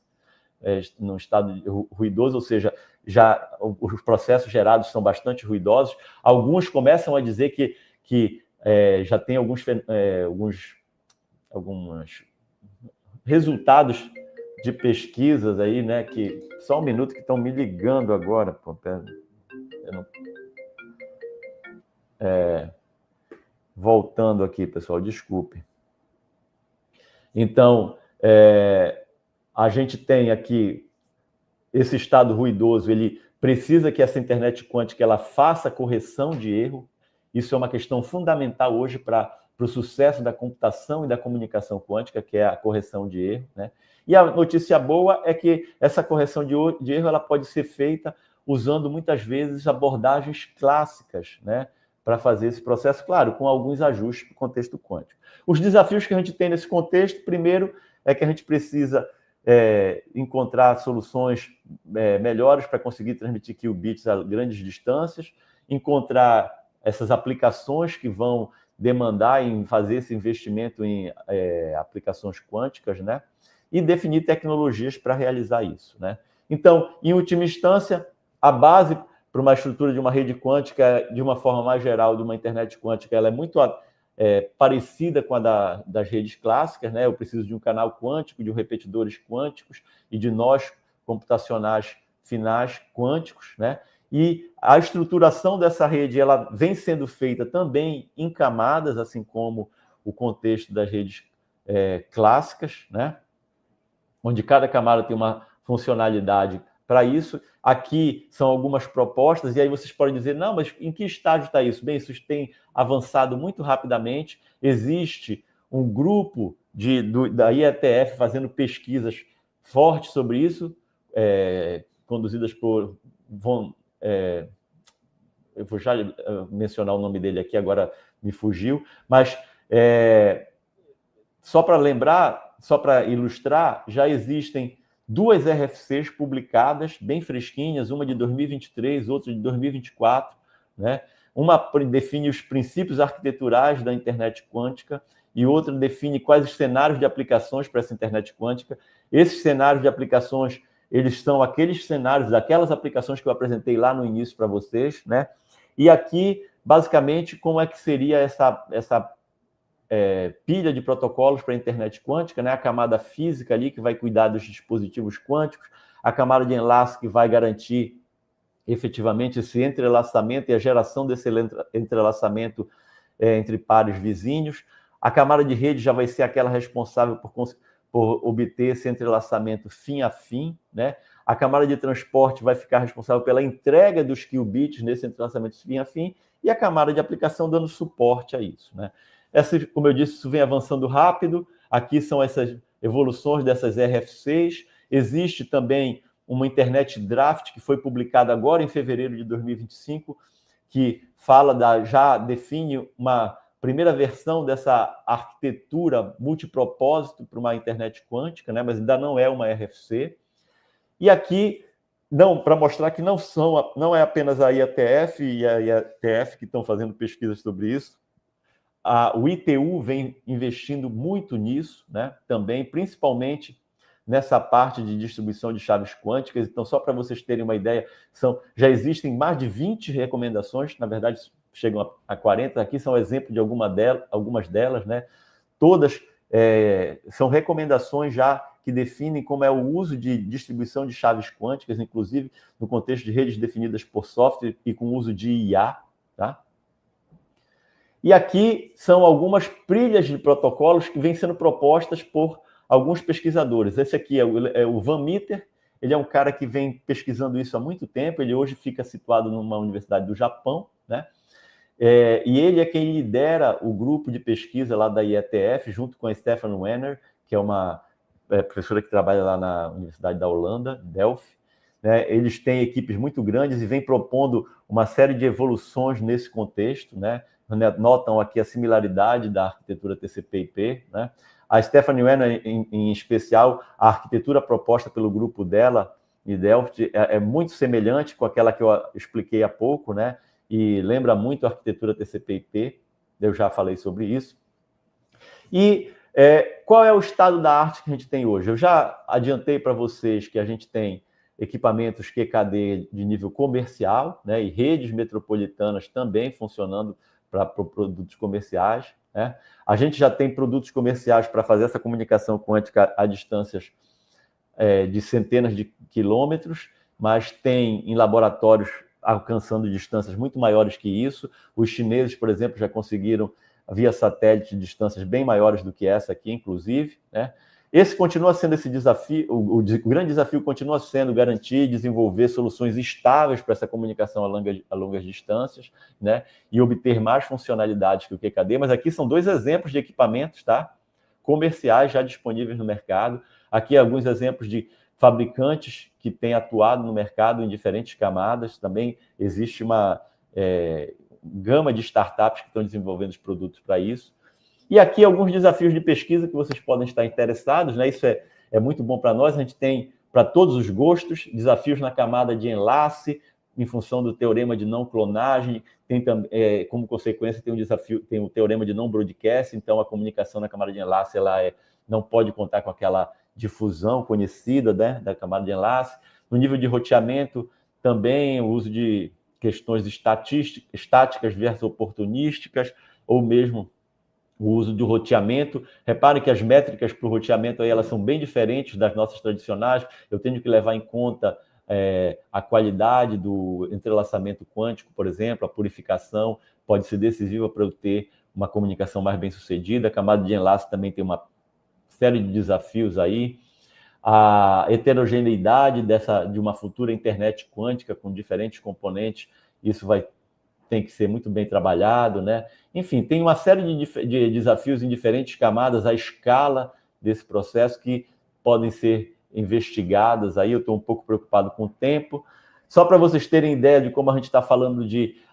num estado ruidoso, ou seja, já os processos gerados são bastante ruidosos. Alguns começam a dizer que já tem alguns resultados de pesquisas aí, né? Que só um minuto que estão me ligando agora. Pô, pera, voltando aqui, pessoal, desculpe. Então, a gente tem aqui esse estado ruidoso, ele precisa que essa internet quântica ela faça correção de erro. Isso é uma questão fundamental hoje para o sucesso da computação e da comunicação quântica, que é a correção de erro, né? E a notícia boa é que essa correção de erro ela pode ser feita usando muitas vezes abordagens clássicas, né, para fazer esse processo, claro, com alguns ajustes para o contexto quântico. Os desafios que a gente tem nesse contexto, primeiro, é que a gente precisa encontrar soluções melhores para conseguir transmitir qubits a grandes distâncias, encontrar essas aplicações que vão demandar em fazer esse investimento em aplicações quânticas, né? E definir tecnologias para realizar isso, né? Então, em última instância, a base para uma estrutura de uma rede quântica, de uma forma mais geral, de uma internet quântica, ela é muito parecida com a das redes clássicas, né? Eu preciso de um canal quântico, de repetidores quânticos e de nós computacionais finais quânticos, né? E a estruturação dessa rede ela vem sendo feita também em camadas, assim como o contexto das redes clássicas, né? Onde cada camada tem uma funcionalidade para isso. Aqui são algumas propostas, e aí vocês podem dizer, não, mas em que estágio está isso? Bem, isso tem avançado muito rapidamente. Existe um grupo da IETF fazendo pesquisas fortes sobre isso, conduzidas por eu vou já mencionar o nome dele aqui, agora me fugiu, mas só para lembrar, só para ilustrar, já existem 2 RFCs publicadas, bem fresquinhas, uma de 2023, outra de 2024, né? Uma define os princípios arquiteturais da internet quântica e outra define quais os cenários de aplicações para essa internet quântica. Esses cenários de aplicações, eles são aqueles cenários, daquelas aplicações que eu apresentei lá no início para vocês, né? E aqui, basicamente, como é que seria essa pilha de protocolos para a internet quântica, né? A camada física ali que vai cuidar dos dispositivos quânticos, a camada de enlace que vai garantir efetivamente esse entrelaçamento e a geração desse entrelaçamento entre pares vizinhos. A camada de rede já vai ser aquela responsável por obter esse entrelaçamento fim a fim, né? A camada de transporte vai ficar responsável pela entrega dos qubits nesse entrelaçamento fim a fim e a camada de aplicação dando suporte a isso, né? Como eu disse, isso vem avançando rápido. Aqui são essas evoluções dessas RFCs. Existe também uma Internet Draft que foi publicada agora em fevereiro de 2025, que já define uma primeira versão dessa arquitetura multipropósito para uma internet quântica, né? Mas ainda não é uma RFC. E aqui, para mostrar que não é apenas a IETF e a IETF que estão fazendo pesquisas sobre isso, o ITU vem investindo muito nisso, né? Também, principalmente nessa parte de distribuição de chaves quânticas. Então, só para vocês terem uma ideia, já existem mais de 20 recomendações, na verdade, chegam a 40. Aqui são exemplos de algumas delas, né? Todas são recomendações já que definem como é o uso de distribuição de chaves quânticas, inclusive no contexto de redes definidas por software e com uso de IA, tá? E aqui são algumas trilhas de protocolos que vêm sendo propostas por alguns pesquisadores. Esse aqui é o Van Meter, ele é um cara que vem pesquisando isso há muito tempo, ele hoje fica situado numa universidade do Japão, né? E ele é quem lidera o grupo de pesquisa lá da IETF, junto com a Stefan Wenner, que é uma professora que trabalha lá na Universidade da Holanda, Delft. Né? Eles têm equipes muito grandes e vêm propondo uma série de evoluções nesse contexto, né? Notam aqui a similaridade da arquitetura TCP/IP, né? A Stephanie Wenner, em especial, a arquitetura proposta pelo grupo dela, em Delft, é muito semelhante com aquela que eu expliquei há pouco, né? E lembra muito a arquitetura TCP/IP, eu já falei sobre isso. E qual é o estado da arte que a gente tem hoje? Eu já adiantei para vocês que a gente tem equipamentos QKD de nível comercial, né? E redes metropolitanas também funcionando para produtos comerciais, né? A gente já tem produtos comerciais para fazer essa comunicação quântica a distâncias de centenas de quilômetros, mas tem em laboratórios alcançando distâncias muito maiores que isso. Os chineses, por exemplo, já conseguiram, via satélite, distâncias bem maiores do que essa aqui, inclusive, né? Esse continua sendo esse desafio, o grande desafio continua sendo garantir e desenvolver soluções estáveis para essa comunicação a longas distâncias, né? E obter mais funcionalidades que o QKD, mas aqui são 2 exemplos de equipamentos, tá? Comerciais já disponíveis no mercado. Aqui alguns exemplos de fabricantes que têm atuado no mercado em diferentes camadas. Também existe uma gama de startups que estão desenvolvendo os produtos para isso. E aqui alguns desafios de pesquisa que vocês podem estar interessados, né? Isso é muito bom para nós. A gente tem para todos os gostos desafios na camada de enlace, em função do teorema de não clonagem. Tem como consequência tem o teorema de não broadcast. Então a comunicação na camada de enlace não pode contar com aquela difusão conhecida, né, da camada de enlace. No nível de roteamento também o uso de questões estáticas versus oportunísticas, ou mesmo o uso do roteamento. Reparem que as métricas para o roteamento aí, elas são bem diferentes das nossas tradicionais. Eu tenho que levar em conta a qualidade do entrelaçamento quântico, por exemplo, a purificação pode ser decisiva para eu ter uma comunicação mais bem sucedida. A camada de enlace também tem uma série de desafios aí. A heterogeneidade de uma futura internet quântica com diferentes componentes, isso tem que ser muito bem trabalhado, né? Enfim, tem uma série de desafios em diferentes camadas, a escala desse processo que podem ser investigadas. Aí eu estou um pouco preocupado com o tempo. Só para vocês terem ideia de como a gente está falando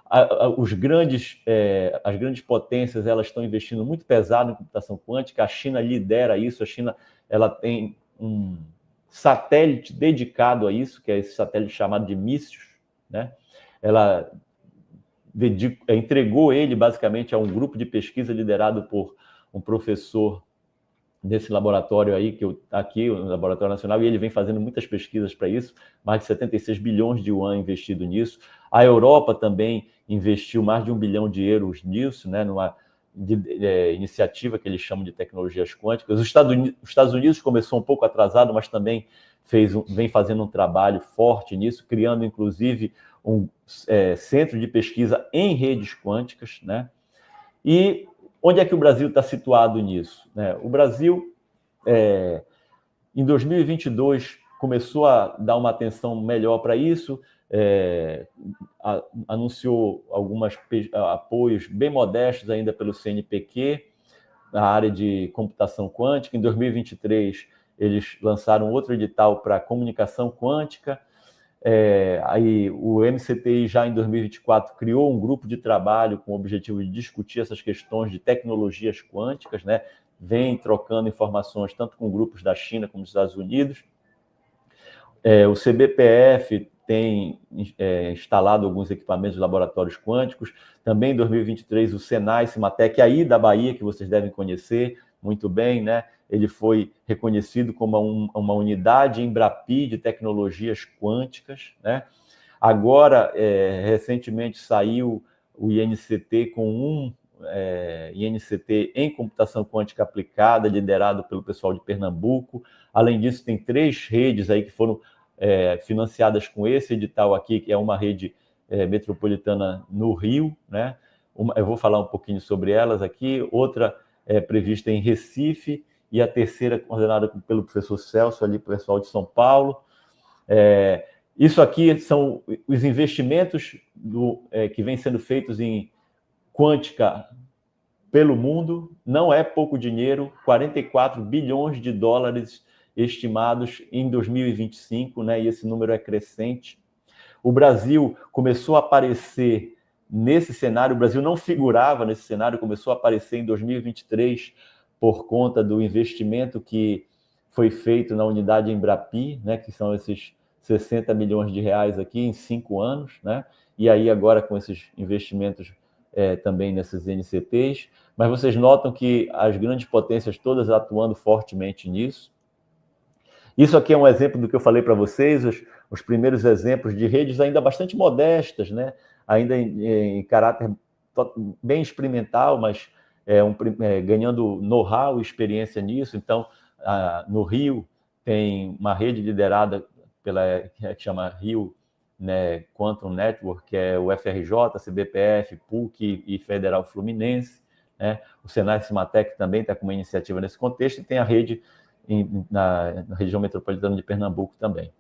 as grandes potências, elas estão investindo muito pesado em computação quântica. A China lidera isso. A China ela tem um satélite dedicado a isso, que é esse satélite chamado de Mícios, né? Ela entregou ele basicamente a um grupo de pesquisa liderado por um professor desse laboratório aí, aqui, o Laboratório Nacional, e ele vem fazendo muitas pesquisas para isso, mais de 76 bilhões de yuan investido nisso. A Europa também investiu mais de 1 bilhão de euros nisso, né, numa iniciativa que eles chamam de tecnologias quânticas. Os Estados Unidos começou um pouco atrasado, mas também vem fazendo um trabalho forte nisso, criando, inclusive, um centro de pesquisa em redes quânticas, né? E onde é que o Brasil está situado nisso, né? O Brasil, em 2022, começou a dar uma atenção melhor para isso, anunciou alguns apoios bem modestos ainda pelo CNPq, na área de computação quântica. Em 2023, eles lançaram outro edital para comunicação quântica. Aí o MCTI já em 2024 criou um grupo de trabalho com o objetivo de discutir essas questões de tecnologias quânticas, né? Vem trocando informações tanto com grupos da China como dos Estados Unidos. O CBPF tem instalado alguns equipamentos de laboratórios quânticos. Também em 2023 o Senai Cimatec, aí da Bahia, que vocês devem conhecer muito bem, né? Ele foi reconhecido como uma unidade Embrapi de tecnologias quânticas, né? Agora, recentemente saiu o INCT com INCT em computação quântica aplicada, liderado pelo pessoal de Pernambuco. Além disso, tem 3 redes aí que foram financiadas com esse edital aqui, que é uma rede metropolitana no Rio, né? Eu vou falar um pouquinho sobre elas aqui. Outra prevista em Recife, e a terceira coordenada pelo professor Celso, ali, pessoal de São Paulo. Isso aqui são os investimentos que vêm sendo feitos em quântica pelo mundo. Não é pouco dinheiro, 44 bilhões de dólares estimados em 2025, né? E esse número é crescente. O Brasil começou a aparecer nesse cenário, o Brasil não figurava nesse cenário, começou a aparecer em 2023 por conta do investimento que foi feito na unidade Embrapi, né? Que são esses 60 milhões de reais aqui em 5 anos, né? E aí agora com esses investimentos também nessas NCTs, mas vocês notam que as grandes potências todas atuando fortemente nisso. Isso aqui é um exemplo do que eu falei para vocês, os primeiros exemplos de redes ainda bastante modestas, né? Ainda em caráter bem experimental, mas ganhando know-how e experiência nisso. Então, no Rio, tem uma rede liderada que chama Rio, né, Quantum Network, que é o FRJ, CBPF, PUC e Federal Fluminense, né? O Senai Cimatec também está com uma iniciativa nesse contexto, e tem a rede na região metropolitana de Pernambuco também.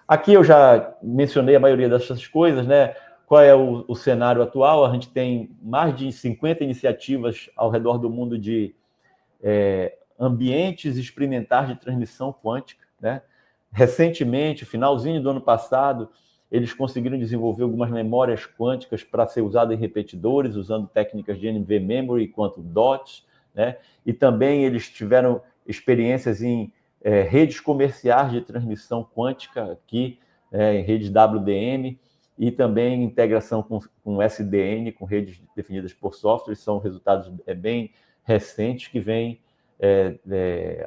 Aqui eu já mencionei a maioria dessas coisas, né? Qual é o cenário atual? A gente tem mais de 50 iniciativas ao redor do mundo de ambientes experimentais de transmissão quântica, né? Recentemente, finalzinho do ano passado, eles conseguiram desenvolver algumas memórias quânticas para ser usadas em repetidores, usando técnicas de NVMemory e Quantum Dots, né? E também eles tiveram experiências em redes comerciais de transmissão quântica aqui, em redes WDM, e também integração com SDN, com redes definidas por software. São resultados bem recentes que vêm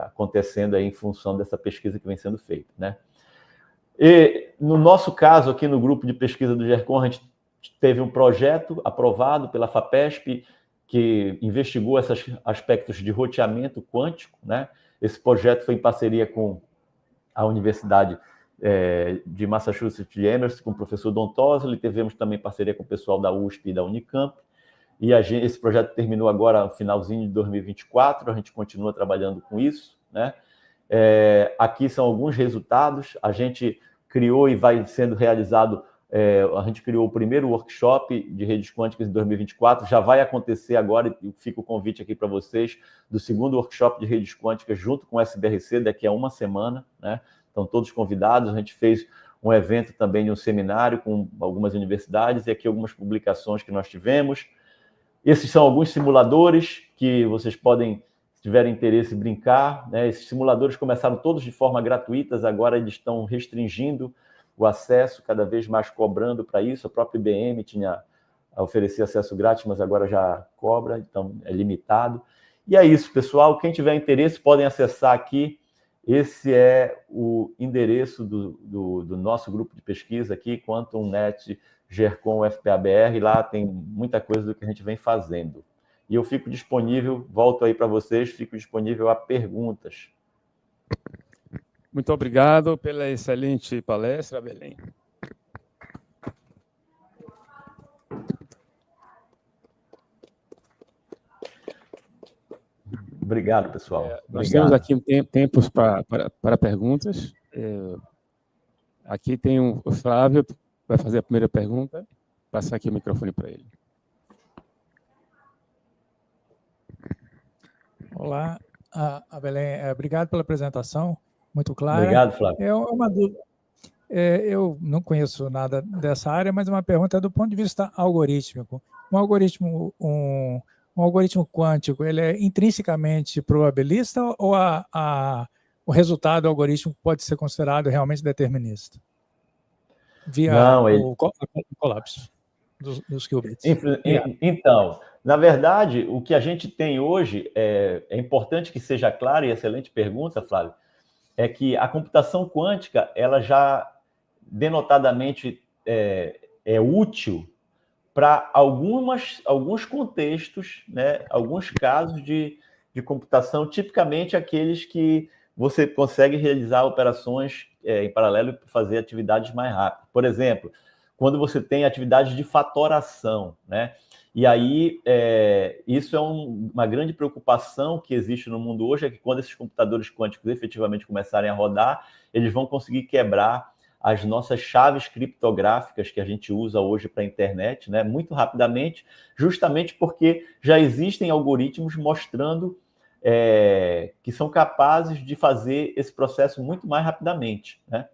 acontecendo aí em função dessa pesquisa que vem sendo feita, né? E no nosso caso, aqui no grupo de pesquisa do GERCOM, a gente teve um projeto aprovado pela FAPESP que investigou esses aspectos de roteamento quântico, né? Esse projeto foi em parceria com a Universidade de Massachusetts de Amherst, com o professor Don Tosley. Tivemos também parceria com o pessoal da USP e da Unicamp. E esse projeto terminou agora no finalzinho de 2024, a gente continua trabalhando com isso, né? Aqui são alguns resultados. A gente criou e vai sendo realizado, a gente criou o primeiro workshop de redes quânticas em 2024, já vai acontecer agora, e fica o convite aqui para vocês, do segundo workshop de redes quânticas junto com o SBRC, daqui a uma semana, né? Estão todos convidados. A gente fez um evento também de um seminário com algumas universidades, e aqui algumas publicações que nós tivemos. Esses são alguns simuladores que vocês podem, se tiverem interesse, brincar, né? Esses simuladores começaram todos de forma gratuita, agora eles estão restringindo o acesso, cada vez mais cobrando para isso. A própria IBM tinha oferecido acesso grátis, mas agora já cobra, então é limitado. E é isso, pessoal. Quem tiver interesse, podem acessar aqui. Esse é o endereço do nosso grupo de pesquisa aqui, QuantumNet GERCOM FPABR. Lá tem muita coisa do que a gente vem fazendo. E eu fico disponível, volto aí para vocês, fico disponível a perguntas. Muito obrigado pela excelente palestra, Belém. Obrigado, pessoal. Nós temos aqui tempos para perguntas. Aqui tem o Flávio, que vai fazer a primeira pergunta. Vou passar aqui o microfone para ele. Olá, Belém. Obrigado pela apresentação, muito clara. Obrigado, Flávio. Uma dúvida. Eu não conheço nada dessa área, mas uma pergunta do ponto de vista algorítmico. Um algoritmo quântico, ele é intrinsecamente probabilista ou o resultado do algoritmo pode ser considerado realmente determinista? Via o colapso dos qubits. Então, na verdade, o que a gente tem hoje, é importante que seja claro, e excelente pergunta, Flávio, é que a computação quântica, ela já denotadamente é útil para alguns contextos, né, alguns casos de computação, tipicamente aqueles que você consegue realizar operações em paralelo e fazer atividades mais rápidas. Por exemplo, quando você tem atividades de fatoração, né? E aí, isso é uma grande preocupação que existe no mundo hoje, é que quando esses computadores quânticos efetivamente começarem a rodar, eles vão conseguir quebrar as nossas chaves criptográficas que a gente usa hoje para a internet, né, muito rapidamente, justamente porque já existem algoritmos mostrando que são capazes de fazer esse processo muito mais rapidamente, né?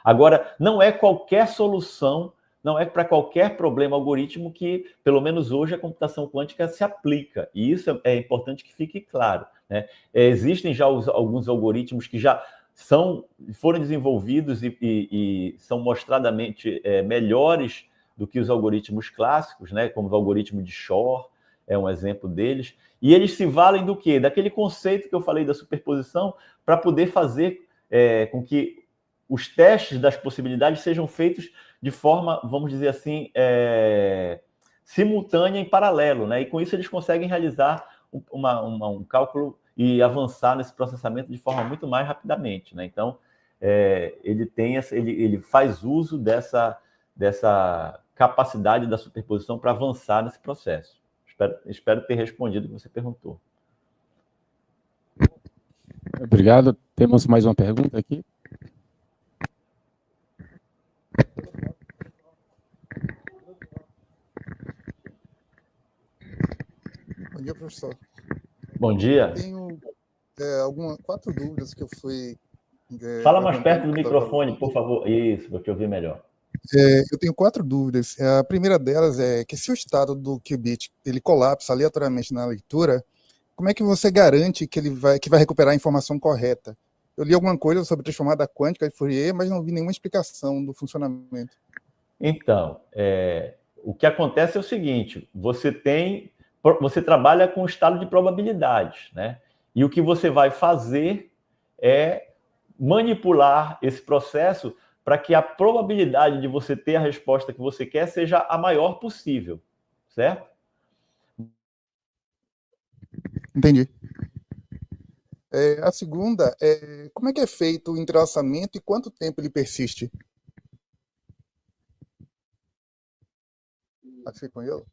Agora, não é qualquer solução, não é para qualquer problema algoritmo que, pelo menos hoje, a computação quântica se aplica. E isso é importante que fique claro, né? Existem já alguns algoritmos que já foram desenvolvidos e são mostradamente melhores do que os algoritmos clássicos, né? Como o algoritmo de Shor é um exemplo deles. E eles se valem do quê? Daquele conceito que eu falei da superposição, para poder fazer com que os testes das possibilidades sejam feitos de forma, vamos dizer assim, simultânea em paralelo, né? E com isso eles conseguem realizar um cálculo e avançar nesse processamento de forma muito mais rapidamente, né? Então, ele faz uso dessa capacidade da superposição para avançar nesse processo. Espero ter respondido o que você perguntou. Obrigado. Temos mais uma pergunta aqui. Bom dia, professor. Bom dia. Tenho 4 dúvidas que eu fui... Fala mais perto do microfone, por favor. Isso, vou te ouvir melhor. Eu tenho 4 dúvidas. A primeira delas é que se o estado do qubit ele colapsa aleatoriamente na leitura, como é que você garante que vai recuperar a informação correta? Eu li alguma coisa sobre transformada quântica de Fourier, mas não vi nenhuma explicação do funcionamento. Então, o que acontece é o seguinte: você trabalha com o estado de probabilidades, né? E o que você vai fazer é manipular esse processo para que a probabilidade de você ter a resposta que você quer seja a maior possível, certo? Entendi. A segunda é como é que é feito o entrelaçamento e quanto tempo ele persiste? Acho que com ele.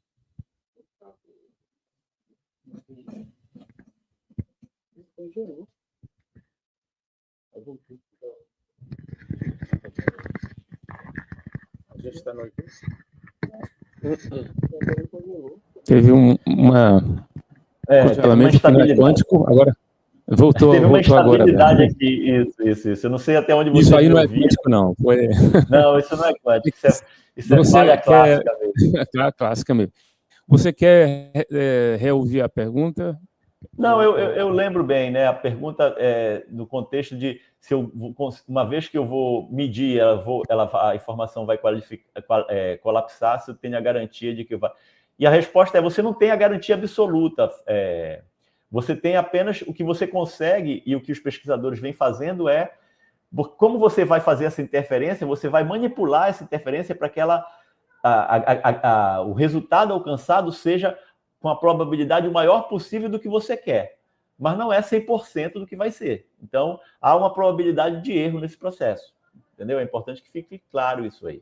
Teve uma congelamento quântico, agora voltou. Teve uma instabilidade agora. aqui, isso. Eu não sei até onde você isso aí não é quântico, não. Não, isso não é quântico, isso é falha clássica mesmo. Clássica mesmo. Você quer reouvir a pergunta? Não, eu lembro bem, né? A pergunta é no contexto de se uma vez que eu vou medir, a informação vai colapsar, se eu tenho a garantia de que vai. E a resposta é: você não tem a garantia absoluta. Você tem apenas o que você consegue, e o que os pesquisadores vêm fazendo é, como você vai fazer essa interferência, você vai manipular essa interferência para que o resultado alcançado seja com a probabilidade o maior possível do que você quer. Mas não é 100% do que vai ser. Então, há uma probabilidade de erro nesse processo. Entendeu? É importante que fique claro isso aí.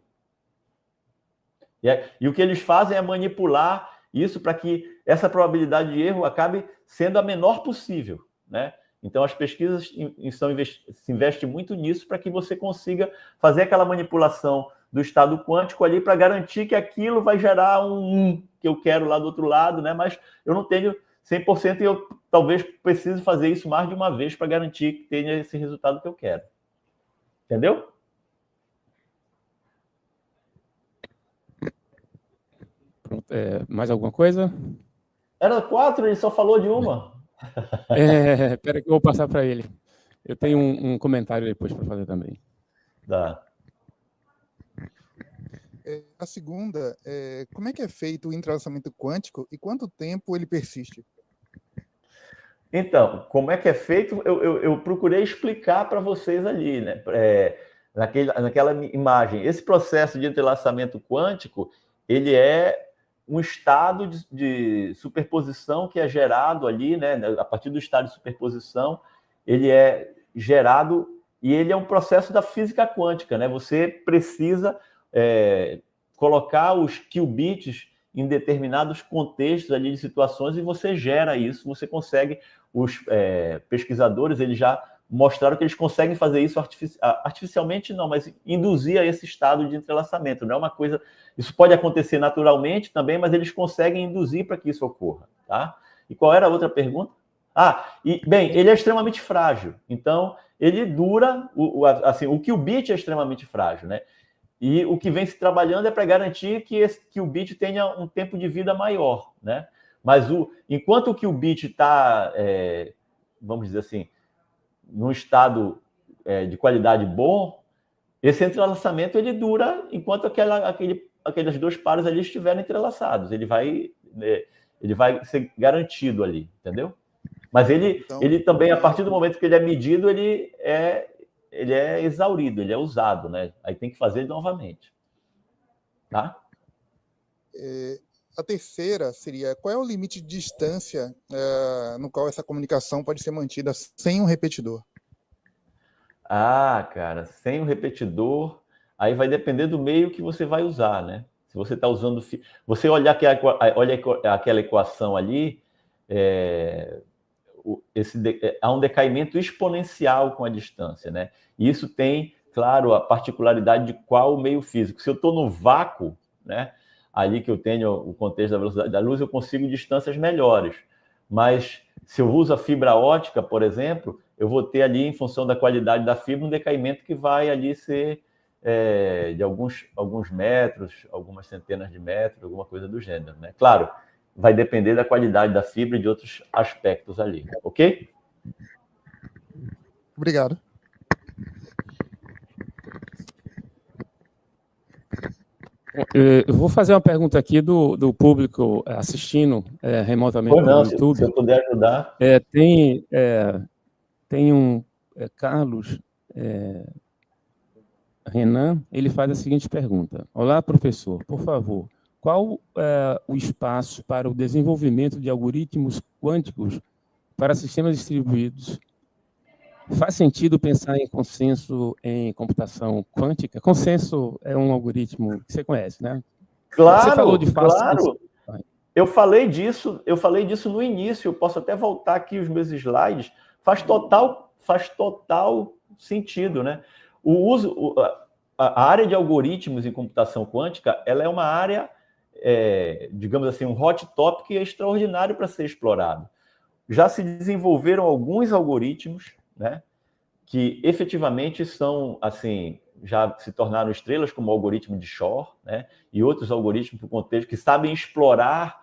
E o que eles fazem é manipular isso para que essa probabilidade de erro acabe sendo a menor possível, né? Então, as pesquisas se investem muito nisso para que você consiga fazer aquela manipulação do estado quântico ali para garantir que aquilo vai gerar um que eu quero lá do outro lado, né? Mas eu não tenho 100% e eu talvez precise fazer isso mais de uma vez para garantir que tenha esse resultado que eu quero. Entendeu? Mais alguma coisa? Era 4, ele só falou de uma. Espera que eu vou passar para ele. Eu tenho um comentário depois para fazer também. Dá. A segunda como é que é feito o entrelaçamento quântico e quanto tempo ele persiste? Então, como é que é feito? Eu procurei explicar para vocês ali, né? Naquela imagem. Esse processo de entrelaçamento quântico, ele é um estado de superposição que é gerado ali, né? A partir do estado de superposição, ele é gerado e ele é um processo da física quântica, né? Você precisa colocar os qubits em determinados contextos ali de situações e você gera isso, você consegue, os pesquisadores, eles já mostraram que eles conseguem fazer isso artificialmente, não, mas induzir a esse estado de entrelaçamento. Não é uma coisa... Isso pode acontecer naturalmente também, mas eles conseguem induzir para que isso ocorra, tá? E qual era a outra pergunta? Bem, ele é extremamente frágil. Então, ele dura... o qubit é extremamente frágil, né? E o que vem se trabalhando é para garantir que esse qubit tenha um tempo de vida maior, né? Mas enquanto o qubit está, vamos dizer assim, num estado de qualidade bom, esse entrelaçamento ele dura enquanto aqueles dois pares ali estiverem entrelaçados. Ele vai ser garantido ali, entendeu? Mas ele também, a partir do momento que ele é medido, ele é exaurido, ele é usado, né? Aí tem que fazer novamente. Tá? A terceira seria, qual é o limite de distância no qual essa comunicação pode ser mantida sem um repetidor? Cara, sem um repetidor, aí vai depender do meio que você vai usar, né? Se você está usando... Você olha aquela equação ali, há um decaimento exponencial com a distância, né? E isso tem, claro, a particularidade de qual meio físico. Se eu estou no vácuo, né, ali que eu tenho o contexto da velocidade da luz, eu consigo distâncias melhores. Mas se eu uso a fibra ótica, por exemplo, eu vou ter ali, em função da qualidade da fibra, um decaimento que vai ali ser de alguns metros, algumas centenas de metros, alguma coisa do gênero, né? Claro, vai depender da qualidade da fibra e de outros aspectos ali, ok? Obrigado. Eu vou fazer uma pergunta aqui do público assistindo remotamente no YouTube. Se eu puder ajudar. Tem um Carlos Renan, ele faz a seguinte pergunta. Olá, professor, por favor, qual o espaço para o desenvolvimento de algoritmos quânticos para sistemas distribuídos? Faz sentido pensar em consenso em computação quântica? Consenso é um algoritmo que você conhece, né? Claro, você falou de claro. Eu falei disso no início, eu posso até voltar aqui os meus slides. Faz total sentido, né? A área de algoritmos em computação quântica, ela é uma área, digamos assim, um hot topic extraordinário para ser explorado. Já se desenvolveram alguns algoritmos, né, que efetivamente são, assim, já se tornaram estrelas, como o algoritmo de Shor, né, e outros algoritmos para o contexto que sabem explorar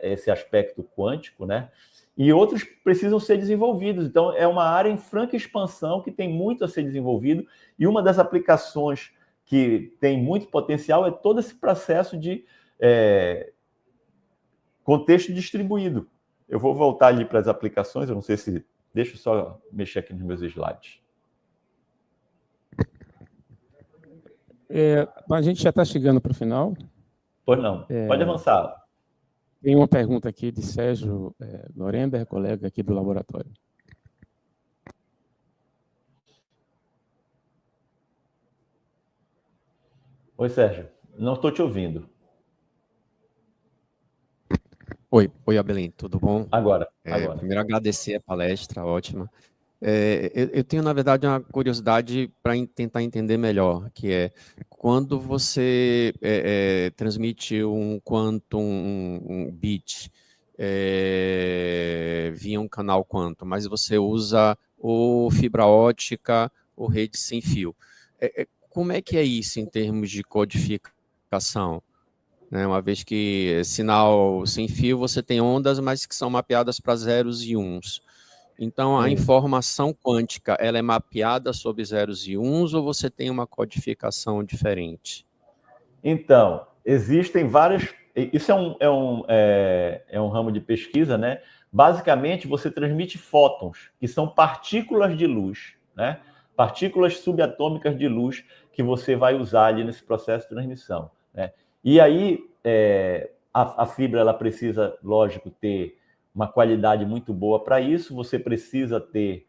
esse aspecto quântico, né, e outros precisam ser desenvolvidos. Então, é uma área em franca expansão que tem muito a ser desenvolvido, e uma das aplicações que tem muito potencial é todo esse processo de contexto distribuído. Eu vou voltar ali para as aplicações, eu não sei se... Deixa eu só mexer aqui nos meus slides. A gente já está chegando para o final. Pois não, pode avançar. Tem uma pergunta aqui de Sérgio Lorender, colega aqui do laboratório. Oi, Sérgio. Não estou te ouvindo. Oi, Abelém, tudo bom? Agora. Primeiro, agradecer a palestra, ótima. Eu tenho, na verdade, uma curiosidade para tentar entender melhor, que é quando você transmite um quantum, um bit via um canal quantum, mas você usa ou fibra ótica ou rede sem fio. Como é que é isso em termos de codificação? Uma vez que sinal sem fio, você tem ondas, mas que são mapeadas para zeros e uns. Então, a informação quântica, ela é mapeada sobre zeros e uns, ou você tem uma codificação diferente? Então, existem várias... Isso é um ramo de pesquisa, né? Basicamente, você transmite fótons, que são partículas de luz, né? Partículas subatômicas de luz que você vai usar ali nesse processo de transmissão, né? E aí, a fibra ela precisa, lógico, ter uma qualidade muito boa para isso, você precisa ter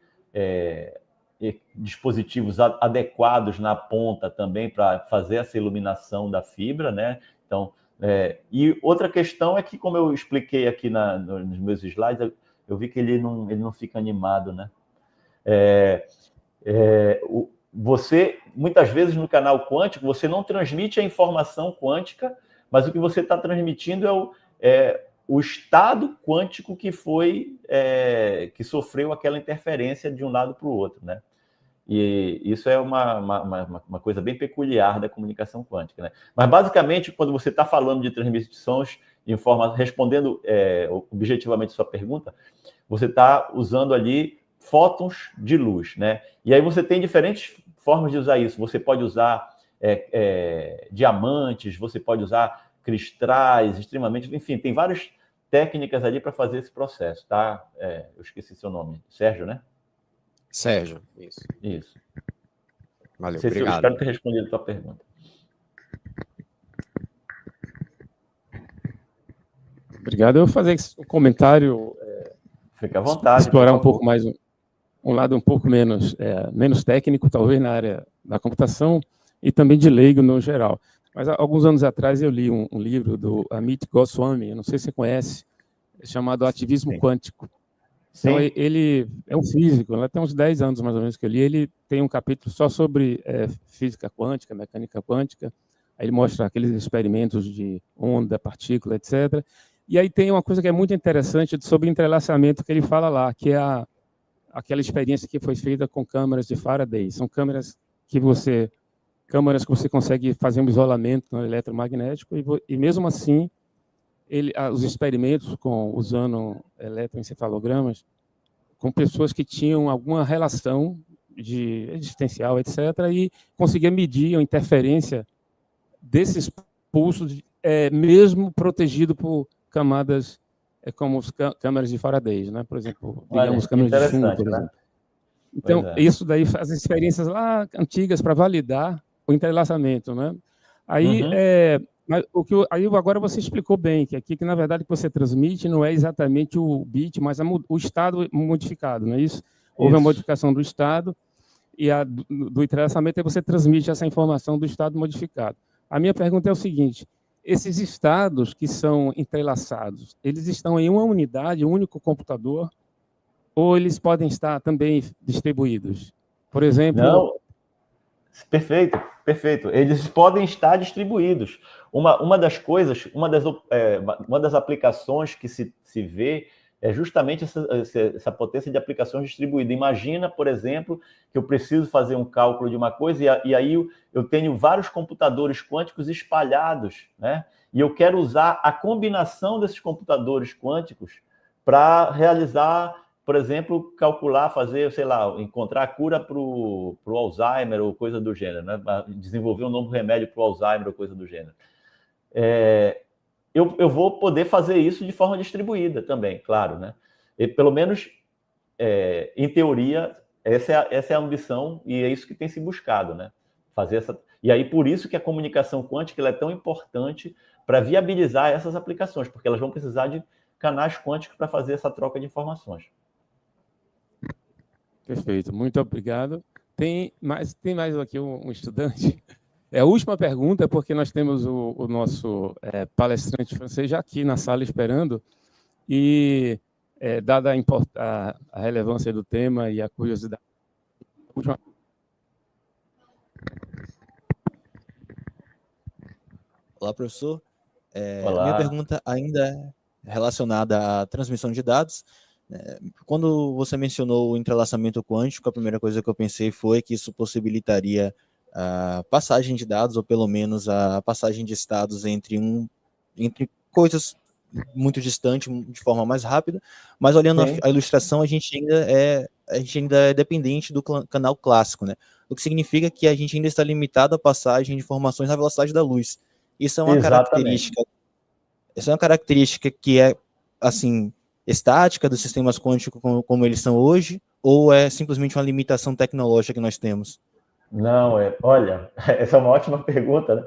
dispositivos adequados na ponta também para fazer essa iluminação da fibra, né? Então, e outra questão é que, como eu expliquei aqui nos meus slides, eu vi que ele não fica animado, né? Você, muitas vezes no canal quântico, você não transmite a informação quântica, mas o que você está transmitindo é o estado quântico que que sofreu aquela interferência de um lado para o outro, né? E isso é uma coisa bem peculiar da comunicação quântica, né? Mas, basicamente, quando você está falando de transmissões de informação, respondendo objetivamente a sua pergunta, você está usando ali fótons de luz, né? E aí você tem diferentes formas de usar isso. Você pode usar diamantes, você pode usar cristais extremamente... Enfim, tem várias técnicas ali para fazer esse processo, tá? Eu esqueci seu nome. Sérgio, né? Sérgio, isso. Valeu, obrigado. Eu espero ter respondido a tua pergunta. Obrigado. Eu vou fazer um comentário... Fica à vontade. Explorar um pouco mais um lado um pouco menos técnico, talvez na área da computação, e também de leigo no geral. Mas há alguns anos atrás eu li um livro do Amit Goswami, eu não sei se você conhece, chamado Ativismo Sim. Quântico. Então, ele é um físico, tem uns 10 anos mais ou menos que eu li, ele tem um capítulo só sobre física quântica, mecânica quântica, aí ele mostra aqueles experimentos de onda, partícula, etc. E aí tem uma coisa que é muito interessante sobre entrelaçamento que ele fala lá, que é aquela experiência que foi feita com câmeras de Faraday. São câmeras que você consegue fazer um isolamento eletromagnético e mesmo assim, os experimentos usando eletroencefalogramas com pessoas que tinham alguma relação existencial, etc., e conseguia medir a interferência desses pulsos, mesmo protegido por camadas como as câmeras de Faraday, né? Por exemplo, digamos, câmeras de chumbo, por exemplo. Né? Então, isso daí faz experiências lá antigas para validar o entrelaçamento, né? Aí, aí agora você explicou bem que aqui, que na verdade o que você transmite não é exatamente o bit, mas o estado modificado, não é isso? Houve uma modificação do estado e do entrelaçamento, aí você transmite essa informação do estado modificado. A minha pergunta é o seguinte: esses estados que são entrelaçados, eles estão em uma unidade, um único computador, ou eles podem estar também distribuídos? Por exemplo... Não, perfeito, perfeito. Eles podem estar distribuídos. Uma das aplicações que se vê é justamente essa potência de aplicações distribuída. Imagina, por exemplo, que eu preciso fazer um cálculo de uma coisa e aí eu tenho vários computadores quânticos espalhados, né? E eu quero usar a combinação desses computadores quânticos para realizar, por exemplo, calcular, fazer, sei lá, encontrar a cura para o Alzheimer ou coisa do gênero, né? Desenvolver um novo remédio para o Alzheimer ou coisa do gênero. Eu vou poder fazer isso de forma distribuída também, claro, né? E, pelo menos, em teoria, essa é a ambição e é isso que tem se buscado, né? E aí, por isso que a comunicação quântica ela é tão importante para viabilizar essas aplicações, porque elas vão precisar de canais quânticos para fazer essa troca de informações. Perfeito, muito obrigado. Tem mais aqui um estudante. É a última pergunta, porque nós temos o nosso palestrante francês já aqui na sala esperando, e dada a relevância do tema e a curiosidade. Olá, professor. Olá. Minha pergunta ainda é relacionada à transmissão de dados. Quando você mencionou o entrelaçamento quântico, a primeira coisa que eu pensei foi que isso possibilitaria a passagem de dados, ou pelo menos a passagem de estados entre coisas muito distantes, de forma mais rápida, mas olhando a ilustração, a gente ainda é dependente do canal clássico, né? O que significa que a gente ainda está limitado à passagem de informações na velocidade da luz. Isso é uma característica que é, assim, estática dos sistemas quânticos como eles são hoje, ou é simplesmente uma limitação tecnológica que nós temos? Não, olha, essa é uma ótima pergunta, né?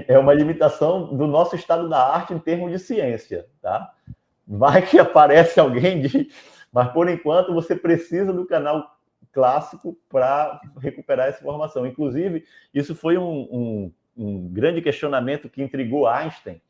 é uma limitação do nosso estado da arte em termos de ciência, tá? Vai que aparece alguém mas por enquanto você precisa do canal clássico para recuperar essa informação. Inclusive, isso foi um grande questionamento que intrigou Einstein,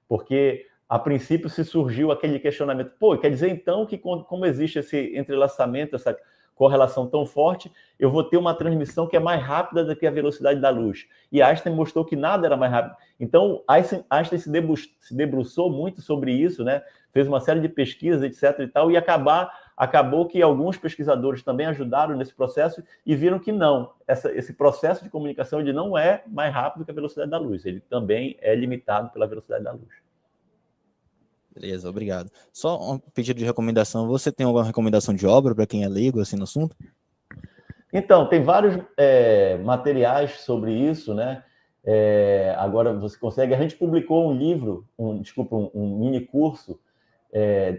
porque a princípio se surgiu aquele questionamento, quer dizer então que como existe esse entrelaçamento, essa correlação tão forte, eu vou ter uma transmissão que é mais rápida do que a velocidade da luz. E Einstein mostrou que nada era mais rápido. Então, Einstein se debruçou muito sobre isso, né? Fez uma série de pesquisas, etc. e tal, e acabou que alguns pesquisadores também ajudaram nesse processo e viram que não. Esse processo de comunicação ele não é mais rápido que a velocidade da luz. Ele também é limitado pela velocidade da luz. Beleza, obrigado. Só um pedido de recomendação. Você tem alguma recomendação de obra para quem é leigo assim no assunto? Então, tem vários materiais sobre isso, né? Agora você consegue. A gente publicou um livro, um mini curso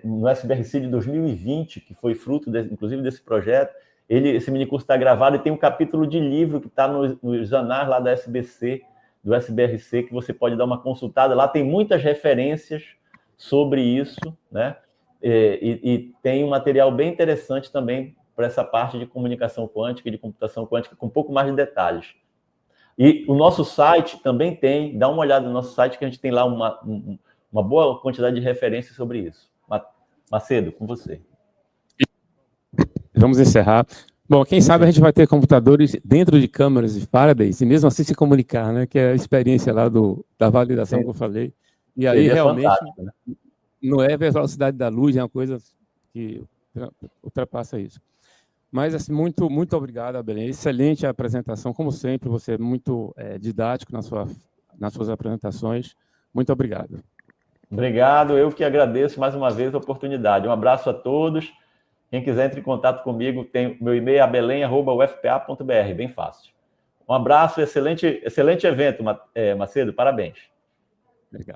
no SBRC de 2020, que foi fruto, inclusive, desse projeto. Esse mini curso está gravado e tem um capítulo de livro que está nos anais lá da SBC, do SBRC, que você pode dar uma consultada. Lá tem muitas referências sobre isso, né? E tem um material bem interessante também para essa parte de comunicação quântica e de computação quântica, com um pouco mais de detalhes. E o nosso site também dá uma olhada no nosso site, que a gente tem lá uma boa quantidade de referências sobre isso. Macedo, com você. Vamos encerrar. Bom, quem sabe a gente vai ter computadores dentro de câmeras de Faraday e mesmo assim se comunicar, né? Que é a experiência lá da validação que eu falei. E aí, realmente, né? Não é a velocidade da luz, é uma coisa que ultrapassa isso. Mas, assim, muito, muito obrigado, Abelém. Excelente a apresentação, como sempre, você é muito didático nas suas apresentações. Muito obrigado. Obrigado, eu que agradeço mais uma vez a oportunidade. Um abraço a todos. Quem quiser entre em contato comigo, tem meu e-mail, abelém@ufpa.br, bem fácil. Um abraço, excelente evento, Macedo, parabéns. Obrigado.